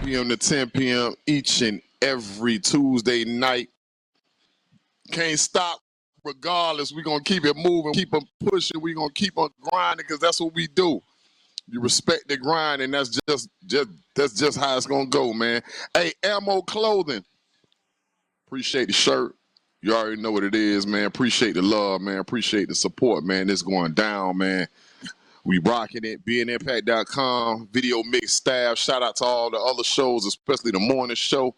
p.m. to 10 p.m. each and every Tuesday night. Can't stop regardless. We're going to keep it moving, keep on pushing. We're going to keep on grinding because that's what we do. You respect the grind, and that's just how it's going to go, man. Hey, Ammo Clothing. Appreciate the shirt. You already know what it is, man. Appreciate the love, man. Appreciate the support, man. It's going down, man. We rocking it. BeingImpact.com, video mix staff. Shout out to all the other shows, especially the morning show.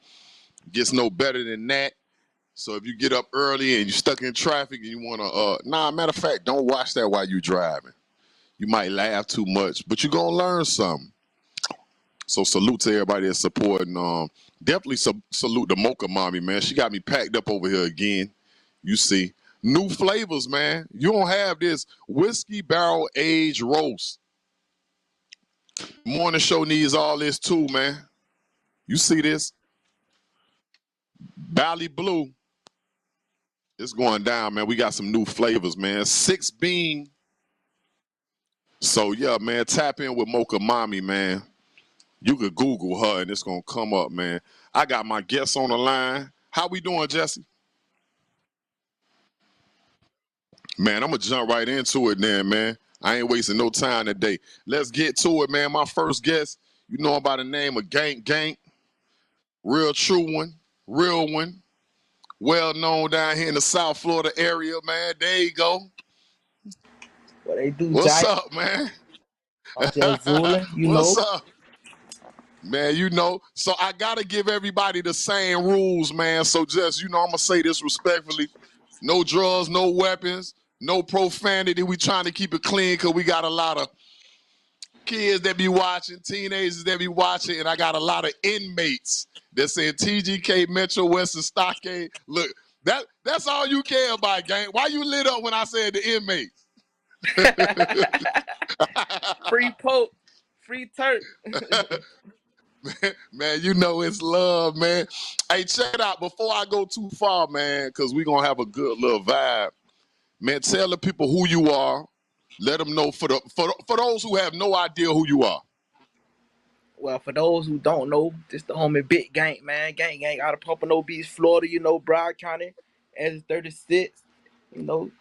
Gets no better than that. So if you get up early and you're stuck in traffic and you want to, matter of fact, don't watch that while you're driving. You might laugh too much, but you're going to learn something. So salute to everybody that's supporting. Definitely salute the Mocha Mommy, man. She got me packed up over here again. You see. New flavors, man. You don't have this whiskey barrel aged roast. Morning show needs all this too, man. You see this? Bally Blue. It's going down, man. We got some new flavors, man. 6 bean. So, yeah, man, tap in with Mocha Mommy, man. You could Google her, and it's going to come up, man. I got my guests on the line. How we doing, Jesse? Man, I'm going to jump right into it then, man. I ain't wasting no time today. Let's get to it, man. My first guest, you know him by the name of Gank Gang. Real true one. Real one. Well known down here in the South Florida area, man. There you go. What they do, What's Jack? up, man? I'm just fooling, What's up? Man, you know, so I got to give everybody the same rules, man. So just, I'm going to say this respectfully. No drugs, no weapons, no profanity. We trying to keep it clean because we got a lot of kids that be watching, teenagers that be watching, and I got a lot of inmates that say TGK, Metro West, and Stockade. Look, that's all you care about, gang. Why you lit up when I said the inmates? Free Pope, free Turk. Man, you know it's love, man. Hey, check it out. Before I go too far, man, because we're going to have a good little vibe. Man, tell the people who you are. Let them know for those who have no idea who you are. Well, for those who don't know, this the homie Big Gank, man. Gank Gang out of Pompano Beach, Florida, Broward County, as 36, doing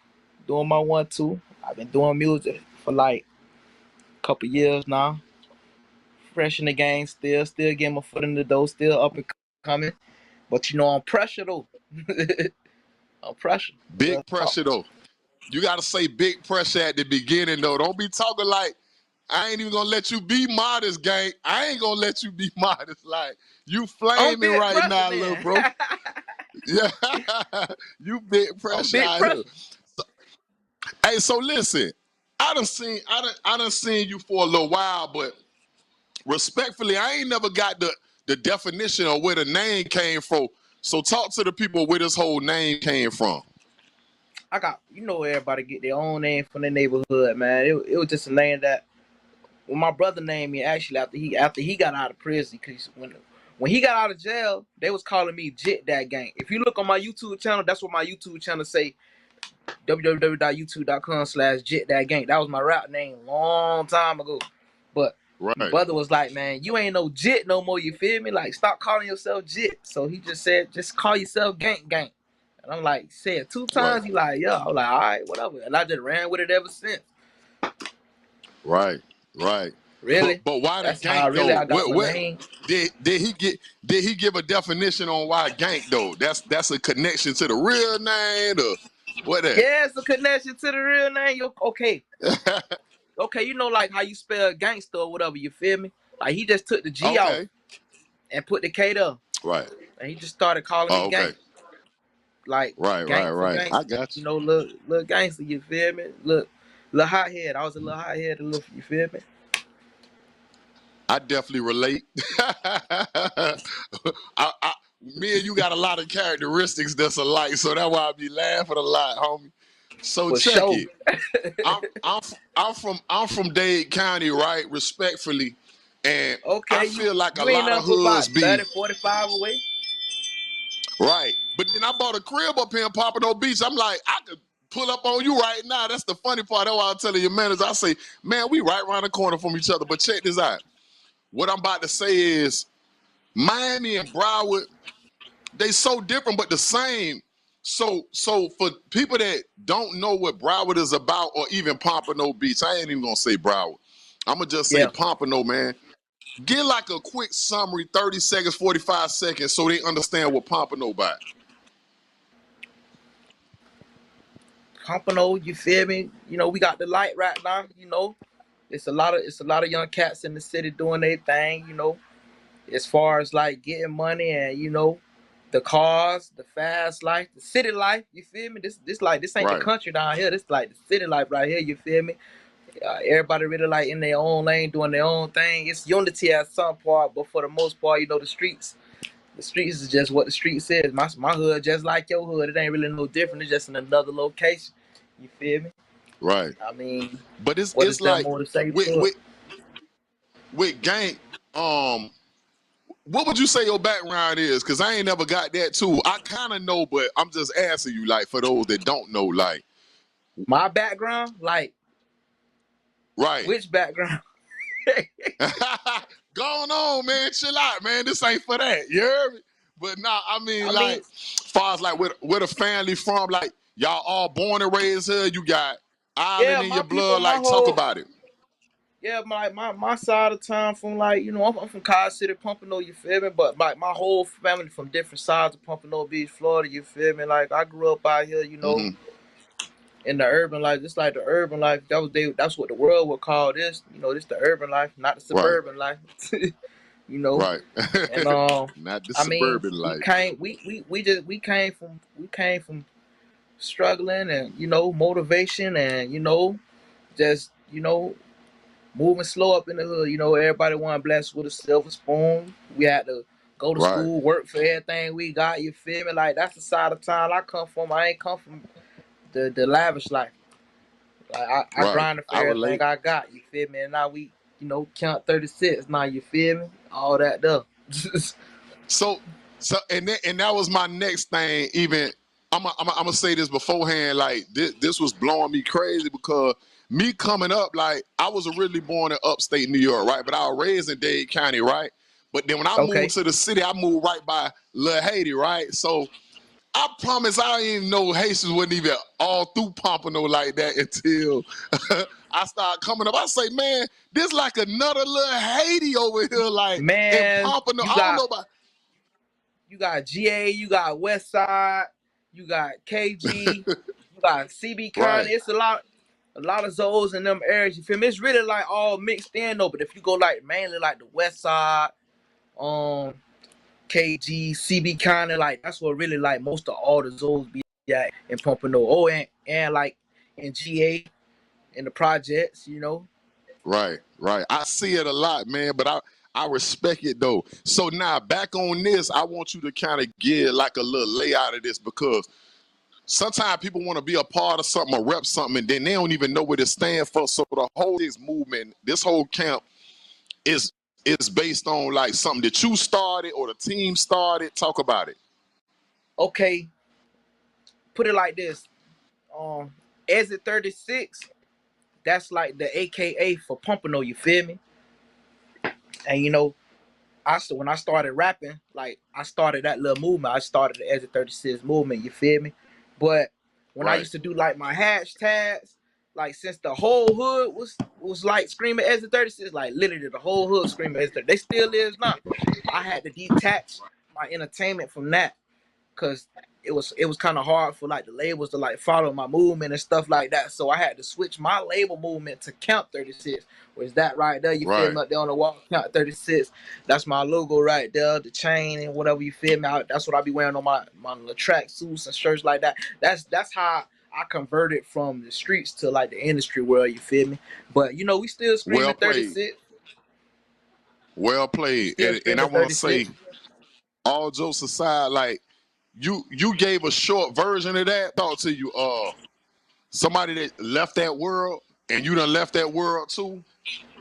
my 1-2. I've been doing music for like a couple years now. Fresh in the game, still getting my foot in the door, still up and coming. But I'm pressure though. I'm pressure. Big pressure though. You got to say big pressure at the beginning though. Don't be talking like, I ain't even going to let you be modest, gang. I ain't going to let you be modest. Like, you flaming right pressure, now, man. Little bro. Yeah. You big pressure out here. Hey, so listen. I done seen you for a little while, but respectfully, I ain't never got the definition of where the name came from. So talk to the people where this whole name came from. I got, everybody get their own name from the neighborhood, man. It was just a name that, when my brother named me, actually after he got out of prison, because when he got out of jail, they was calling me Jit That Gang. If you look on my YouTube channel, that's what my YouTube channel say, www.youtube.com/Jit That Gang. That was my rap name long time ago. But my brother was like, man, you ain't no Jit no more, you feel me? Like, stop calling yourself Jit. So he just said, just call yourself Gank Gang. And I'm like, say it 2 times. He like, yeah. I'm like, all right, whatever. And I just ran with it ever since. Right. Really? But why That's the Gank really though? I got my name. Did he give a definition on why Gank though? That's a connection to the real name or what? Yeah, it's a connection to the real name. Okay. Okay, like how you spell gangster or whatever, you feel me? Like, he just took the G off and put the K there. Right. And he just started calling me Gank. Like, right. Gangster, I got you. Little gangster, you feel me? Little hothead. I was a little hothead, you feel me? I definitely relate. Me and you got a lot of characteristics that's alike, so that's why I be laughing a lot, homie. So check it. I'm from Dade County, right? Respectfully, and I feel like a lot of hoods be 30-45 away. Right, but then I bought a crib up here in Pompano Beach. I'm like, I could pull up on you right now. That's the funny part. That's why I'm telling your manager. I say, man, we right around the corner from each other. But check this out. What I'm about to say is, Miami and Broward, they so different but the same. So for people that don't know what Broward is about, or even Pompano Beach, I ain't even gonna say Broward. I'm gonna just say Yeah. Pompano, man. Get like a quick summary, 30 seconds, 45 seconds, so they understand what Pompano about. Pompano, you feel me? You know, we got the light right now, you know. It's a lot of young cats in the city doing their thing, you know, as far as like getting money and, you know, the cars, the fast life, the city life, you feel me? This ain't the Right, country down here. This like the city life right here, you feel me? Everybody really like in their own lane doing their own thing. It's unity at some part, but for the most part, you know, the streets is just what the streets is. My hood just like your hood. It ain't really no different. It's just in another location. You feel me? right. I mean, But what is it's there like more to say with to it? with with Gank, what would you say your background is? Cause I ain't never got that too. I kind of know, but I'm just asking you, like, for those that don't know, like, My background, like right. which background? Going on, man. Chill out, man. This ain't for that. You heard me? But nah, I mean, I like, mean, far as like where the family from, like, y'all all born and raised here. You got yeah, island in my your people, blood. my Like, talk whole about it. yeah, my side of town from like, you know, I'm from College City, Pompano, you feel me? But like my whole family from different sides of Pompano Beach, Florida, you feel me? Like I grew up out here, you know, Mm-hmm. in the urban life, just like the urban life. That's what the world would call this. You know, this the urban life, not the Right, suburban life. You know. right. And Not the I mean, suburban life. we came from struggling and, you know, motivation and, you know, just, you know, moving slow up in the hood. You know, everybody wasn't blessed with a silver spoon. We had to go to Right, school, work for everything we got. You feel me? Like that's the side of town I come from. I ain't come from the lavish life. Like I right. grinded for I everything relate. I got. You feel me? And now we, you know, count 36. Now you feel me? All that stuff. So, and that was my next thing. Even I'm gonna say this beforehand. Like this was blowing me crazy because me coming up, like I was originally born in upstate New York, right? But I was raised in Dade County, right? But then when I moved Okay. to the city, I moved right by Little Haiti, right? So I promise I didn't even know Haitians wasn't even all through Pompano like that until I started coming up. I say, man, this like another little Haiti over here, like in Man, Pompano. I don't know about. you got GA, you got West Side, you got KG, you got CB Right, County. It's a lot of zones in them areas. You feel me? It's really like all mixed in though. But if you go like mainly like the West Side, um, KG, CB County, like that's what really like most of all the zones be at in Pompano. Oh, and like in GA in the projects, you know. right, right. I see it a lot, man, but I respect it though. So now back on this, I want you to kind of give like a little layout of this because sometimes people want to be a part of something or rep something and then they don't even know what it stands for. So the whole this movement, this whole camp is based on like something that you started or the team started. Talk about it. Okay, put it like this. Um, Exit 36. That's like the AKA for Pompano. You feel me? And you know, when I started rapping, like I started that little movement. I started the Exit 36 movement. You feel me? But when I Right, used to do like my hashtags, like since the whole hood was like screaming Exit 36, like literally the whole hood screaming Exit 36. They still is now. I had to detach my entertainment from that because it was kind of hard for like the labels to like follow my movement and stuff like that. So I had to switch my label movement to Count 36. Where's that right there? You feel right, me up there on the wall? Count 36. That's my logo right there, the chain and whatever, you feel me. That's what I be wearing on my little track suits and shirts like that. That's how I converted from the streets to like the industry world. You feel me? But you know we still well screaming played, 36. well We played. still And I screaming want to 36. say, all jokes aside, like you gave a short version of that. Talk to you, somebody that left that world and you done left that world too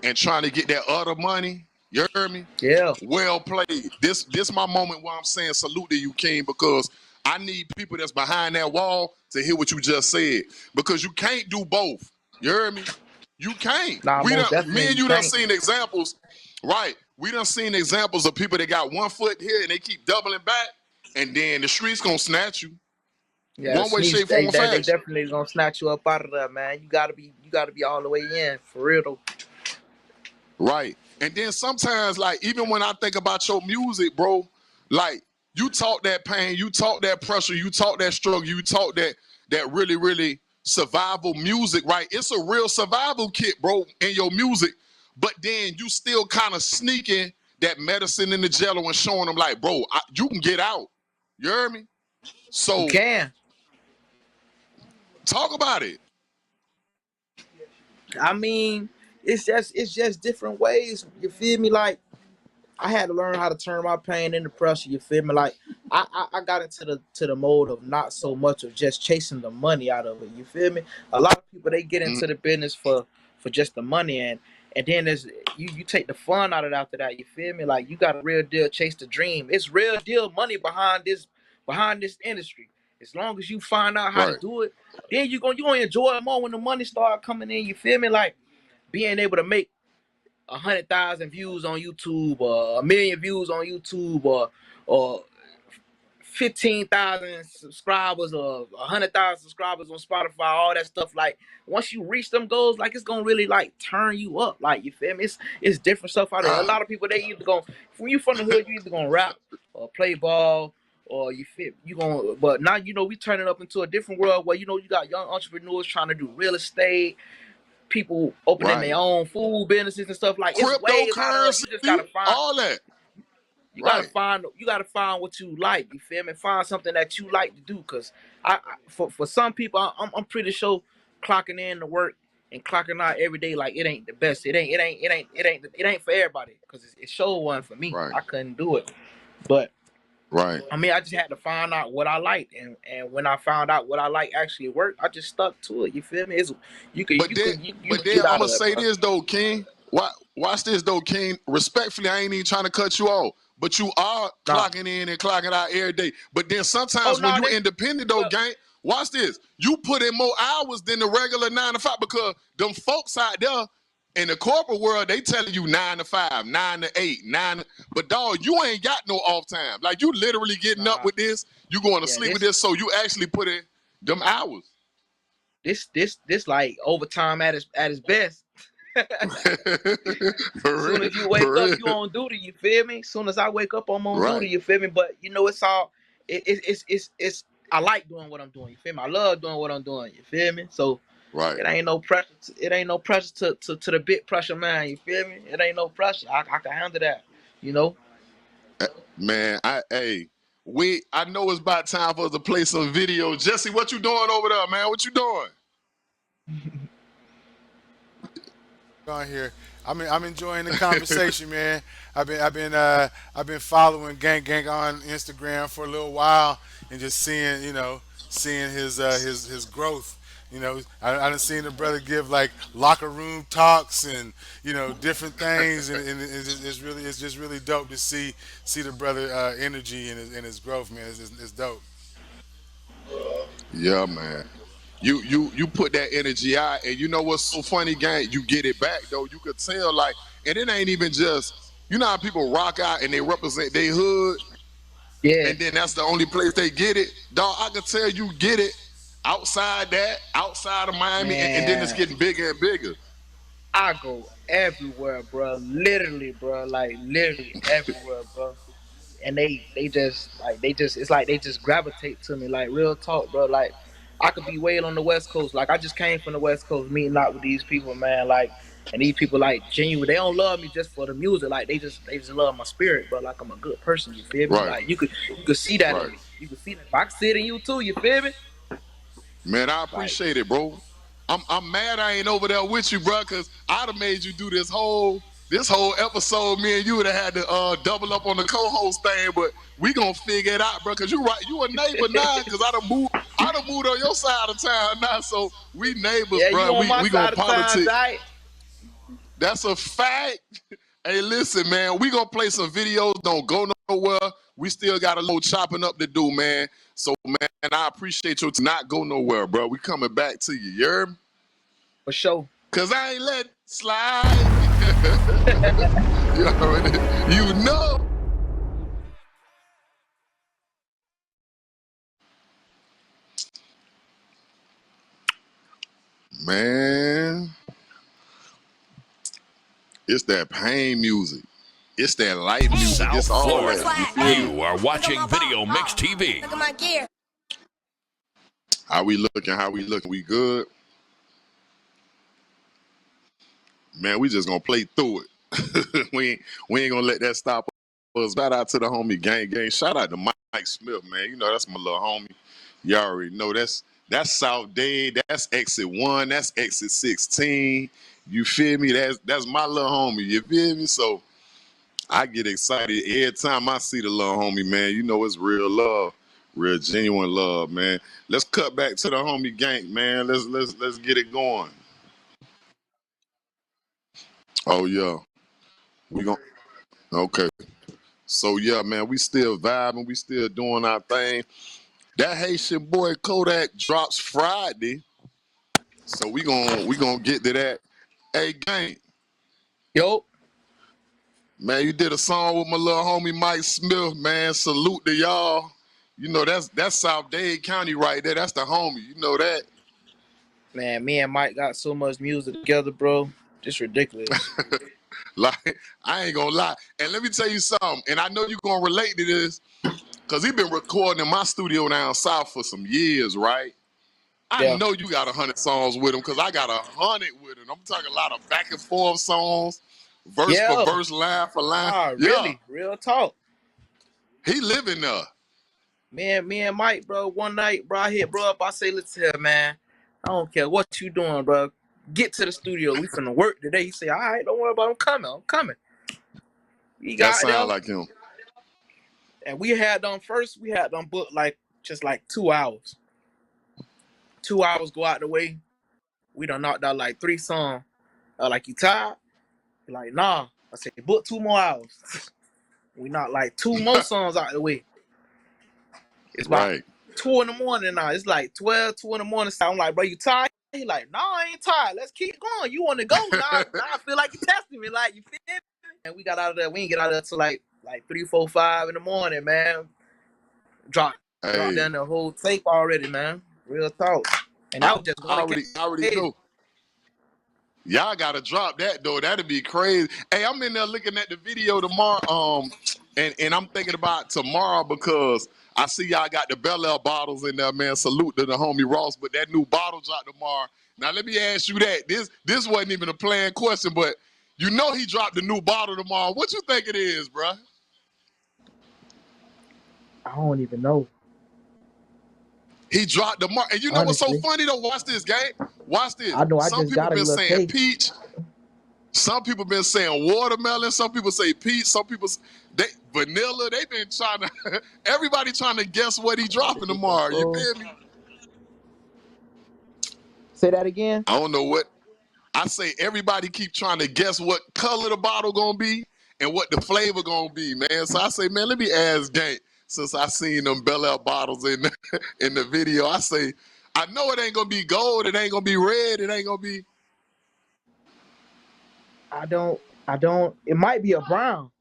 and trying to get that other money. You heard me? Yeah. Well played. This my moment where I'm saying salute to you, King, because I need people that's behind that wall to hear what you just said. Because you can't do both. You heard me? You can't. Nah, We most done, me definitely and you you done can't. seen examples, right? we done seen examples of people that got 1 foot here and they keep doubling back, and then the streets gonna snatch you. Yeah, One way, sneeze. shape, form, or They fashion. definitely gonna snatch you up out of there, man. You gotta be all the way in for real though. Right. And then sometimes, like, even when I think about your music, bro, like, you talk that pain, you talk that pressure, you talk that struggle, you talk that really, really survival music, right? It's a real survival kit, bro, in your music. But then you still kind of sneaking that medicine in the jello and showing them, like, bro, you can get out. You hear me? You So can. talk about it. I mean, it's just different ways. You feel me? Like I had to learn how to turn my pain into pressure. You feel me? Like I got into the mode of not so much of just chasing the money out of it. You feel me? A lot of people they get into the business for just the money and then there's you take the fun out of it after that. You feel me? Like you got a real deal chase the dream. It's real deal money behind this industry. As long as you find out how to Right. do it, then you gonna enjoy it more when the money start coming in. You feel me? Like being able to make 100,000 views on YouTube, or 1,000,000 views on YouTube, or 15,000 subscribers, or 100,000 subscribers on Spotify, all that stuff. Like once you reach them goals, like it's gonna really like turn you up. Like you feel me? It's different stuff out there. A lot of people they either gonna when you from the hood, you either gonna rap or play ball. Or you gonna, but now we turning up into a different world where you got young entrepreneurs trying to do real estate, people opening their own food businesses and stuff. Like it's ways out of Cryptocurrency, you just gotta find all that. you gotta find what you like. You feel me? Find something that you like to do. Cause for some people, I'm pretty sure clocking in to work and clocking out every day like it ain't the best. It ain't for everybody. Cause it sure wasn't for me. Right. I couldn't do it. But right. I mean, I just had to find out what I liked, and when I found out what I like actually worked, I just stuck to it. You feel me? You can But then get I'm out gonna of that, say bro. this though, King. Watch this though, King. Respectfully, I ain't even trying to cut you off, but you are Nah. clocking in and clocking out every day. But then sometimes Oh, when no, you independent though, gang, watch this. You put in more hours than the regular 9 to 5 because them folks out there in the corporate world, they telling you 9 to 5, 9 to 8, 9. But dog, you ain't got no off time. Like you literally getting up with this, you going to sleep with this, so you actually put in them hours. This like overtime at its best. Soon as you wake up, you on duty. You feel me? Soon as I wake up, I'm on duty. You feel me? But it's all it's. I like doing what I'm doing. You feel me? I love doing what I'm doing. You feel me? So it ain't no pressure. It ain't no pressure to the big pressure, man. You feel me? It ain't no pressure. I can handle that. You know. Man, I know it's about time for us to play some video. Jesse, what you doing over there, man? What you doing? On here, I'm enjoying the conversation, man. I've been following Gank Gang on Instagram for a little while and just seeing his growth. I done seen the brother give like locker room talks and different things, and it's just really dope to see the brother energy and his growth, man. It's dope. Yeah, man. You put that energy out, and you know what's so funny, gang? You get it back though. You could tell, like, and it ain't even just how people rock out and they represent their hood, and then that's the only place they get it. Dog, I could tell you get it outside of Miami, and then it's getting bigger and bigger. I go everywhere, bro. Literally, bro. Like literally everywhere, bro. And they just it's like they just gravitate to me. Like real talk, bro. Like I could be way on the West Coast. Like I just came from the West Coast, meeting out with these people, man. Like, and these people like genuine. They don't love me just for the music. Like they just love my spirit, but like I'm a good person. You feel me? Right. Like you could see that in me. You could see that. I can see it in you too. You feel me? Man, I appreciate it, bro. I'm mad I ain't over there with you, bro, because I'd have made you do this whole episode. Me and you would have had to double up on the co-host thing, but we gonna figure it out, bro. Because you right, you a neighbor now. Because I done moved on your side of town now, so we neighbors, yeah, bro. You on my we side gonna of town, right? That's a fact. Hey, listen, man, we gonna play some videos. Don't go nowhere. We still got a little chopping up to do, man. So, man, I appreciate you to not go nowhere, bro. We coming back to you. You heard me? For sure. Cause I ain't let slide. You know. Man, it's that pain music. It's that light music. South It's all Florida. that. You are watching Video Mix TV. Look at my gear. How we looking? How we looking? We good? Man, we just gonna play through it. we ain't gonna let that stop us. Shout out to the homie Gank Gang. Shout out to Mike Smith, man. You know that's my little homie. You already know that's South Dade. That's exit 1. That's exit 16. You feel me? That's my little homie. You feel me? So I get excited every time I see the little homie, man. You know it's real love, real genuine love, man. Let's cut back to the homie Gank, man. Let's get it going. Oh yeah, we gon' okay. So yeah, man, we still vibing, we still doing our thing. That Haitian boy Kodak drops Friday, so we gonna get to that. Hey, Gank, Yo, man, you did a song with my little homie Mike Smith, man. Salute to y'all. You know that's South Dade County right there. That's the homie. You know that. man, me and Mike got so much music together, bro. Just ridiculous. Like, I ain't gonna lie. And let me tell you something, and I know you're gonna relate to this, because he been recording in my studio down south for some years, right? I Yeah. know you got 100 songs with him, because I got 100 with him. I'm talking a lot of back and forth songs, verse for verse, line for line. Ah, really? Real talk. He living there. Me and Mike, bro, one night, bro, I hit bro up. I say, listen here, man. I don't care what you doing, bro. Get to the studio. We finna work today. He say, all right, don't worry about it. I'm coming. We That got there, sound like him. and we had them booked like just like 2 hours. 2 hours go out the way. We done knocked out like 3 songs. Like, you tired? He like, nah. I said, book 2 more hours. We knocked like 2 more songs out the way. It's about Right. 2 in the morning now. It's like 2 in the morning. So I'm like, bro, you tired? He like, no, I ain't tired. Let's keep going. You want to go? Now I feel like you're testing me. Like, you feel me? And we got out of there. We didn't get out of there till like 3, 4, 5 in the morning, man. Dropped down the whole tape already, man. Real talk. And that was just I already know. Y'all gotta drop that though. That'd be crazy. Hey, I'm in there looking at the video tomorrow. And I'm thinking about tomorrow because I see y'all got the Bel Air bottles in there, man. Salute to the homie Ross. But that new bottle drop tomorrow. Now let me ask you that. This wasn't even a planned question, but you know he dropped the new bottle tomorrow. What you think it is, bruh? I don't even know. He dropped the mark. And you know Honestly. what's so funny though? Watch this, gang. Watch this. I know. I Some just people got a been little saying taste. peach. Some people been saying watermelon. Some people say peach. Some people vanilla. They been trying to. Everybody trying to guess what he dropping tomorrow. You feel me? Say that again. I don't know what. I say everybody keep trying to guess what color the bottle gonna be and what the flavor gonna be, man. So I say, man, let me ask Gank. Since I seen them Bel Air bottles in the video, I say, I know it ain't gonna be gold. It ain't gonna be red. It ain't gonna be. I don't. It might be a brown.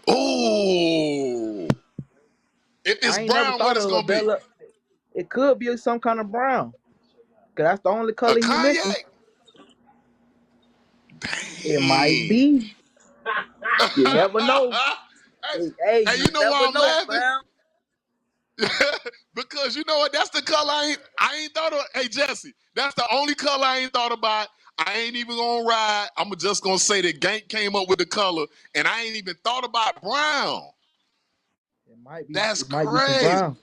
Ooh. If it's I ain't never brown, what thought it's of a gonna be? Bella. It could be some kind of brown. Cause that's the only A color he Kanye? missing. Dang. It might be. You never know. Hey, Hey, you you know why never I'm know, laughing? fam. Because you know what? That's the color I ain't thought of. Hey, Jesse, that's the only color I ain't thought about. I ain't even gonna ride. I'm just gonna say that Gank came up with the color, and I ain't even thought about brown. It might be. That's It might be some crazy. brown.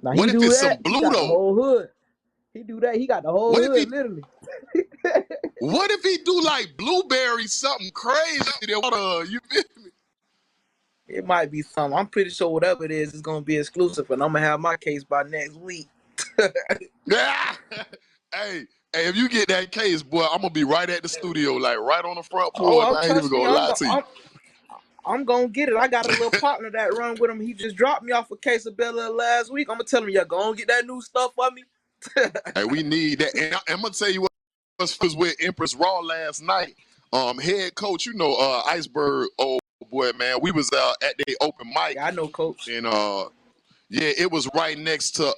Now What he if do it's some that. He blue got the though? whole hood. He do that. He got the whole What if hood, literally. he do like blueberry something crazy? That you feel me? It might be something. I'm pretty sure whatever it is, it's gonna be exclusive, and I'm gonna have my case by next week. Yeah. Hey, if you get that case, boy, I'm gonna be right at the studio, like right on the front porch. I ain't even Trust me, gonna lie to you. I'm gonna get it. I got a little partner that run with him. He just dropped me off a case of Bella last week. I'm gonna tell him, yeah, go on get that new stuff for me. Hey, we need that. And I'm gonna tell you what was with Empress Raw last night. head coach, you know, Iceberg, old boy, man. We was at the open mic, Yeah, I know, coach. and yeah, it was right next to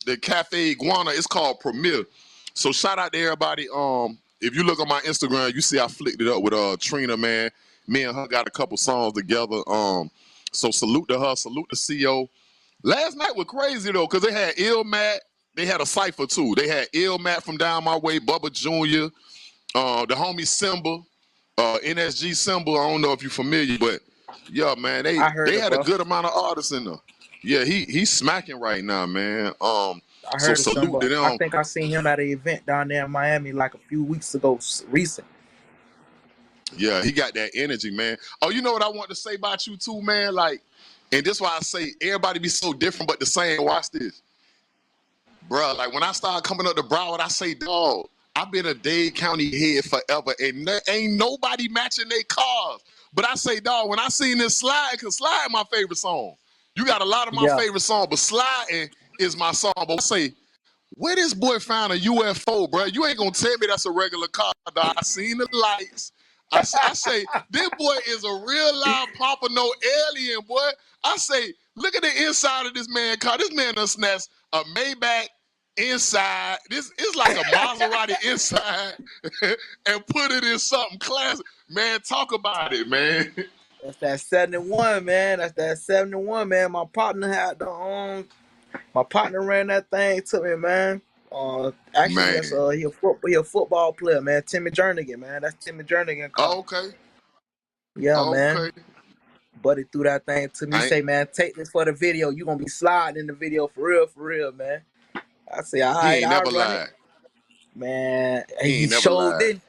the Cafe Iguana. It's called Premier. So shout out to everybody. If you look on my Instagram, you see I flicked it up with Trina, man. Me and her got a couple songs together. So salute to her, salute to CO. Last night was crazy though, cause they had Ill Matt. They had a cipher too. They had Ill Matt from down my way, Bubba Jr., the homie Simba, NSG Simba. I don't know if you're familiar, but yeah, man, they had a good amount of artists in there. Yeah, he's smacking right now, man. I So heard salute to them. I think I seen him at an event down there in Miami like a few weeks ago, recent. Yeah, he got that energy, man. Oh, you know what I want to say about you too, man? Like, and this is why I say everybody be so different but the same. Watch this. Bruh, like when I started coming up to Broward, I say, dog, I've been a Dade County head forever, and there ain't nobody matching their cars. But I say, dog, when I seen this Slide, because Slide my favorite song. You got a lot of my favorite songs, but Slide is my song. But I say, where this boy found a UFO, bro? You ain't gonna tell me that's a regular car, dog. I seen the lights. I say, this boy is a real live Papa No alien, boy. I say, look at the inside of this man car. This man done snatched a Maybach inside. This is like a Maserati inside and put it in something classic. Man, talk about it, man. That's that 71, man. That's that 71, man. My partner had the my partner ran that thing to me, man. Actually, Man. that's he a football player, man. Timmy Jernigan, man. That's Timmy Jernigan car. Oh, okay. Yeah, Okay. man. Buddy threw that thing to me. Say, man, take this for the video. You gonna be sliding in the video for real, man. I say, all right, He ain't never lied. it. Man, He ain't never showed lied. it.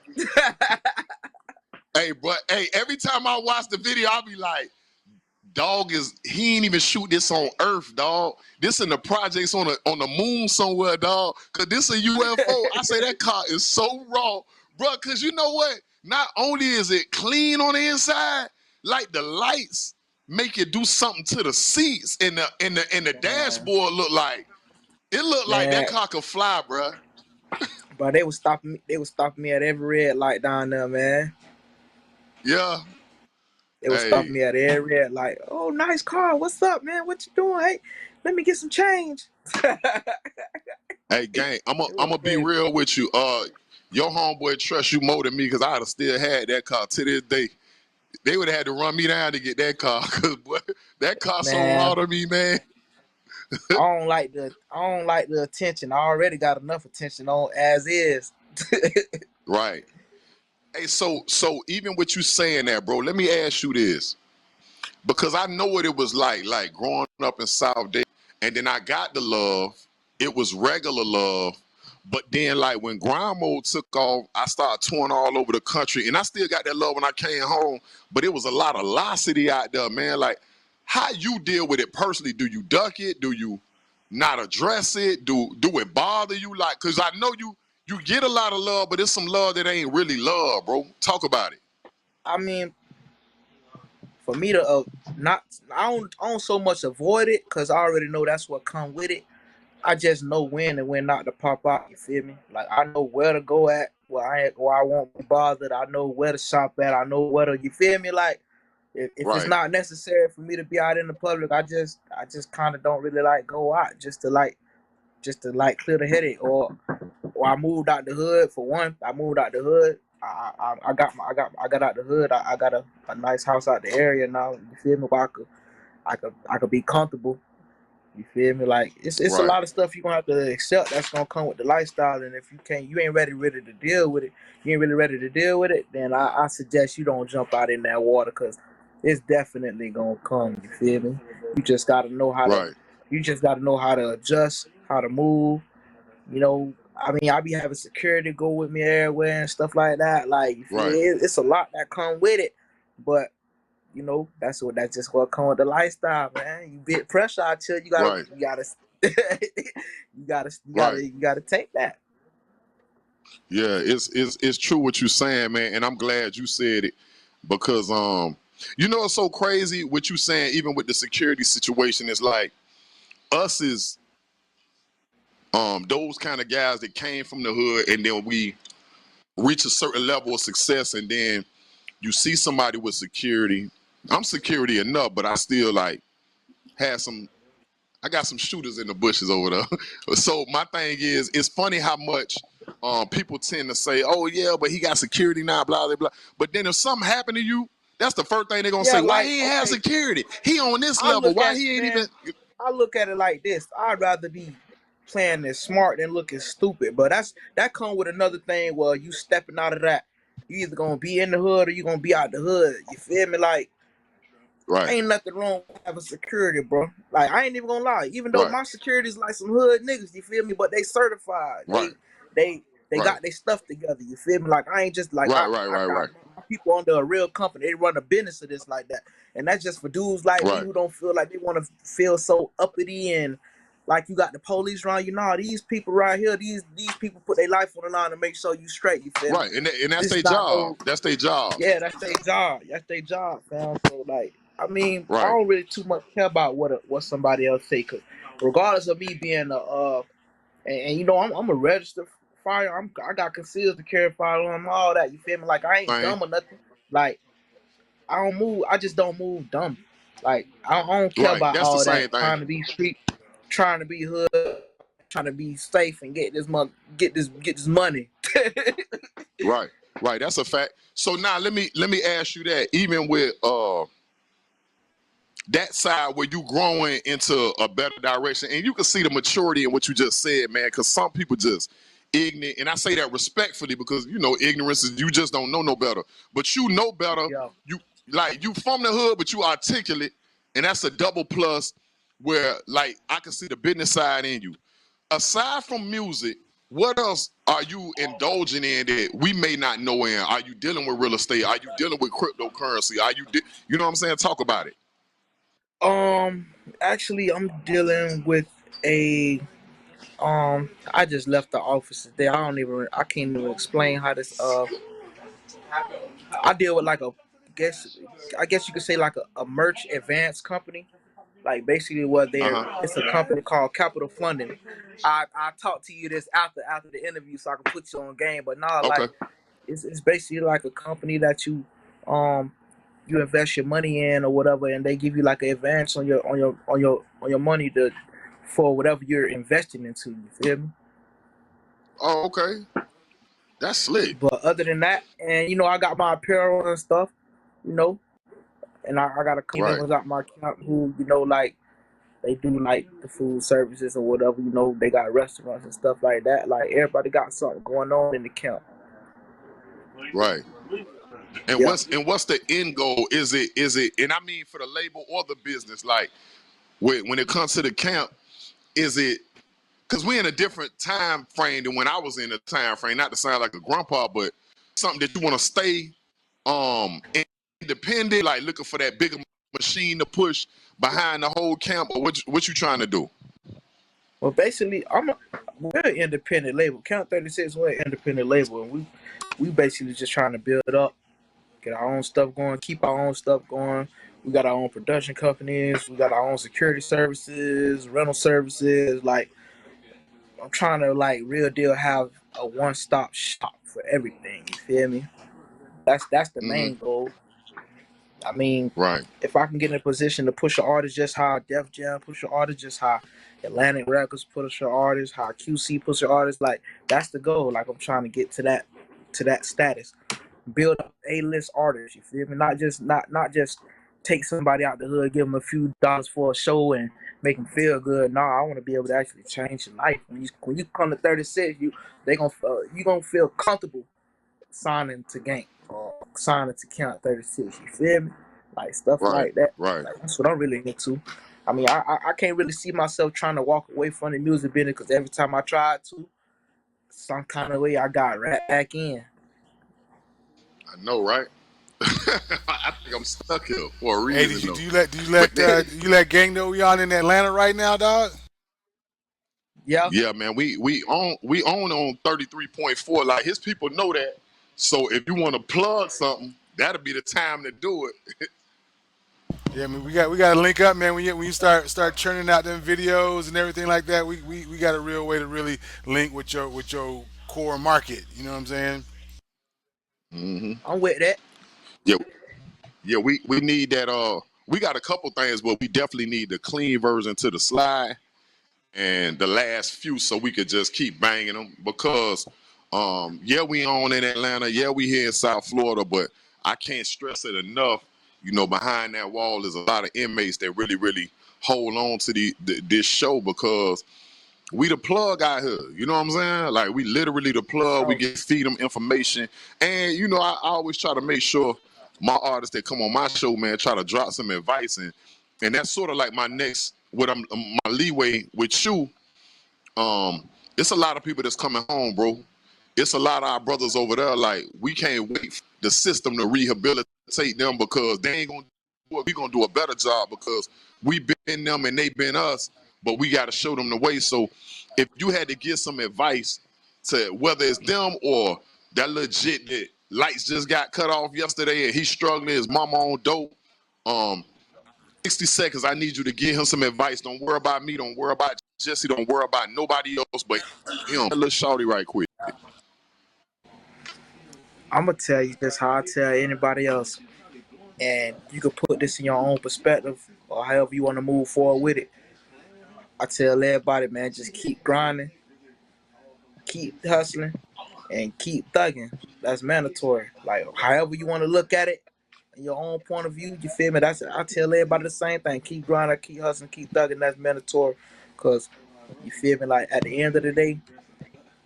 Hey, but hey, every time I watch the video, I'll be like, dog he ain't even shoot this on Earth, dog. This in the projects on the moon somewhere, dog. Cause this a UFO. I say that car is so raw, bro. Cause you know what? Not only is it clean on the inside, like the lights make it do something to the seats and the dashboard look like that car could fly, bro. But they was stopping me. They was stopping me at every red light down there, man. Yeah. They was stopping me at every red light. Oh, nice car. What's up, man? What you doing? Hey, let me get some change. Hey, gang, I'm gonna be real with you. Your homeboy trusts you more than me because I'd have still had that car to this day. They would have had to run me down to get that car because boy, that car so raw to me, man. I don't like the attention. I already got enough attention on as is. Right. Hey, so even with you saying that, bro, let me ask you this. Because I know what it was like growing up in South Dade, and then I got the love. It was regular love. But then like when grind mode took off, I started touring all over the country, and I still got that love when I came home, but it was a lot of locity out there, man. Like, how you deal with it personally? Do you duck it? Do you not address it? Do it bother you? Like, cause I know you get a lot of love, but it's some love that ain't really love, bro. Talk about it. I mean, for me to I don't so much avoid it because I already know that's what come with it. I just know when and when not to pop out. You feel me? Like I know where to go at, where I won't be bothered. I know where to shop at. I know where to. You feel me? Like if it's not necessary for me to be out in the public, I just kind of don't really like go out just to clear the headache. Or I moved out the hood for one. I moved out the hood. I got out the hood. I got a nice house out the area now. You feel me? Where I could be comfortable. You feel me? Like it's a lot of stuff you're gonna have to accept that's gonna come with the lifestyle. And if you ain't ready to deal with it, then I suggest you don't jump out in that water because it's definitely gonna come. You feel me? You just gotta know how to adjust, how to move. You know, I mean, I be having security go with me everywhere and stuff like that. Like, you feel me? It's a lot that come with it, but you know, that's just what come with the lifestyle, man. You bit pressure out here, you gotta take that. Yeah, it's true what you're saying, man, and I'm glad you said it because you know it's so crazy what you saying. Even with the security situation, it's like us is those kind of guys that came from the hood, and then we reach a certain level of success, and then you see somebody with security. I'm security enough, but I still like had some. I got some shooters in the bushes over there. So my thing is, it's funny how much people tend to say, "Oh yeah, but he got security now," blah blah blah. But then if something happened to you, that's the first thing they're gonna Yeah, say. Why like he ain't have okay, security? He on this I level. look Why at he ain't even man, I look at it like this. I'd rather be playing as smart than looking stupid. But that come with another thing. Well, you stepping out of that, you either gonna be in the hood or you gonna be out the hood. You feel me? Like right, ain't nothing wrong with having security, bro. Like I ain't even gonna lie. Even though right, my security is like some hood niggas, you feel me? But they certified. right, They they right, got their stuff together. You feel me? Like I ain't just like right, right, I right, got right, my people under a real company. They run a business of this like that. And that's just for dudes like me right, who don't feel like they want to feel so uppity and like you got the police around you. Nah, these people right here, these people put their life on the line to make sure you straight. You feel me? right. And that's This is their not job. no That's their job. yeah, that's their job. That's their job, fam. So like, I mean, I Right. don't really too much care about what somebody else say, cause regardless of me being a and you know I'm a registered fire. I got concealed to carry firearm, all that. You feel me? Like I ain't Same. dumb or nothing. Like I don't move. I just don't move dumb. Like I don't care Right. about That's the all same that. thing. Trying to be street, trying to be hood, trying to be safe and get this money. Right. Right. That's a fact. So now let me ask you that. Even with that side where you growing into a better direction, and you can see the maturity in what you just said, man. Because some people just ignorant, and I say that respectfully because you know ignorance is you just don't know no better. But you know better. Yeah. You like you from the hood, but you articulate, and that's a double plus. Where like I can see the business side in you. Aside from music, what else are you indulging in that we may not know in? Are you dealing with real estate? Are you dealing with cryptocurrency? Are you know what I'm saying? Talk about it. Um, Actually, I'm dealing with a I just left the office today. I can't even explain how this. I deal with like guess, I guess you could say like a merch advance company. Like basically, what Uh they're huh. it's a company called Capital Funding. I talk to you this after the interview, so I can put you on game. But nah, Okay. like it's basically like a company that um you invest your money in or whatever, and they give you like an advance on your money to for whatever you're investing into. You feel me? Oh, okay. That's slick. But other than that, and I got my apparel and stuff, you know, and I got a Right. niggas out my account who like they do like the food services or whatever. They got restaurants and stuff like that. Like everybody got something going on in the camp. Right. And Yeah. what's the end goal? Is it and I mean for the label or the business, like when it comes to the camp, is it because we're in a different time frame than when I was in the time frame, not to sound like a grandpa, but something that you want to stay um independent, like looking for that bigger machine to push behind the whole camp, or what you trying to do? Well, basically, we're an independent label. Count 36, we're an independent label, and we basically just trying to build up, get our own stuff going, keep our own stuff going. We got our own production companies. We got our own security services, rental services. Like I'm trying to like real deal have a one stop shop for everything. You feel me? That's the Mm-hmm. main goal. I mean, Right. if I can get in a position to push an artist just how Def Jam push an artist, just how Atlantic Records push an artist, how QC push an artist, like that's the goal. Like I'm trying to get to that status, build up A-list artists. You feel me? Not just take somebody out the hood, give them a few dollars for a show and make them feel good. Nah, I want to be able to actually change your life. When you come to 36, you gonna feel comfortable signing to Gank or signing to Count 36. You feel me? Like stuff Right. like that. Right. Like that's what I'm really into. I mean, I can't really see myself trying to walk away from the music business because every time I tried to, some kind of way I got right back in. I know, right? I think I'm stuck here for a Hey, reason though. do you But let then, you let Gang know we on in Atlanta right now, dog? Yeah. yeah, man, we own on 33.4. Like his people know that. So if you want to plug something, that'll be the time to do it. Yeah, I mean we got to link up, man. When you start churning out them videos and everything like that, we got a real way to really link with your core market. You know what I'm saying? I'm with that. Yeah, yeah, we need that. We got a couple things, but we definitely need the clean version to the slide and the last few, so we could just keep banging them. Because, yeah, we on in Atlanta, yeah, we here in South Florida, but I can't stress it enough. You know, behind that wall is a lot of inmates that really, really hold on to this show, because we the plug out here. You know what I'm saying? Like, we literally the plug. We So get feed them information, and you know, I always try to make sure my artists that come on my show, man, try to drop some advice, and that's sort of like my next, what I'm my leeway with you. It's a lot of people that's coming home, bro. It's a lot of our brothers over there. Like, we can't wait for the system to rehabilitate them, because they ain't gonna do it. We gonna do a better job, because we been them and they been us. But we got to show them the way. So, if you had to give some advice to whether it's them or that legit that lights just got cut off yesterday and he's struggling, his mama on dope, 60 seconds, I need you to give him some advice. Don't worry about me. Don't worry about Jesse. Don't worry about nobody else but him. That little shorty right quick. I'm gonna tell you just how I tell anybody else, and you can put this in your own perspective or however you want to move forward with it. I tell everybody, man, just keep grinding, keep hustling, and keep thugging. That's mandatory. Like, however you want to look at it, in your own point of view, you feel me? That's, I tell everybody the same thing. Keep grinding, keep hustling, keep thugging. That's mandatory. Cause you feel me? Like, at the end of the day,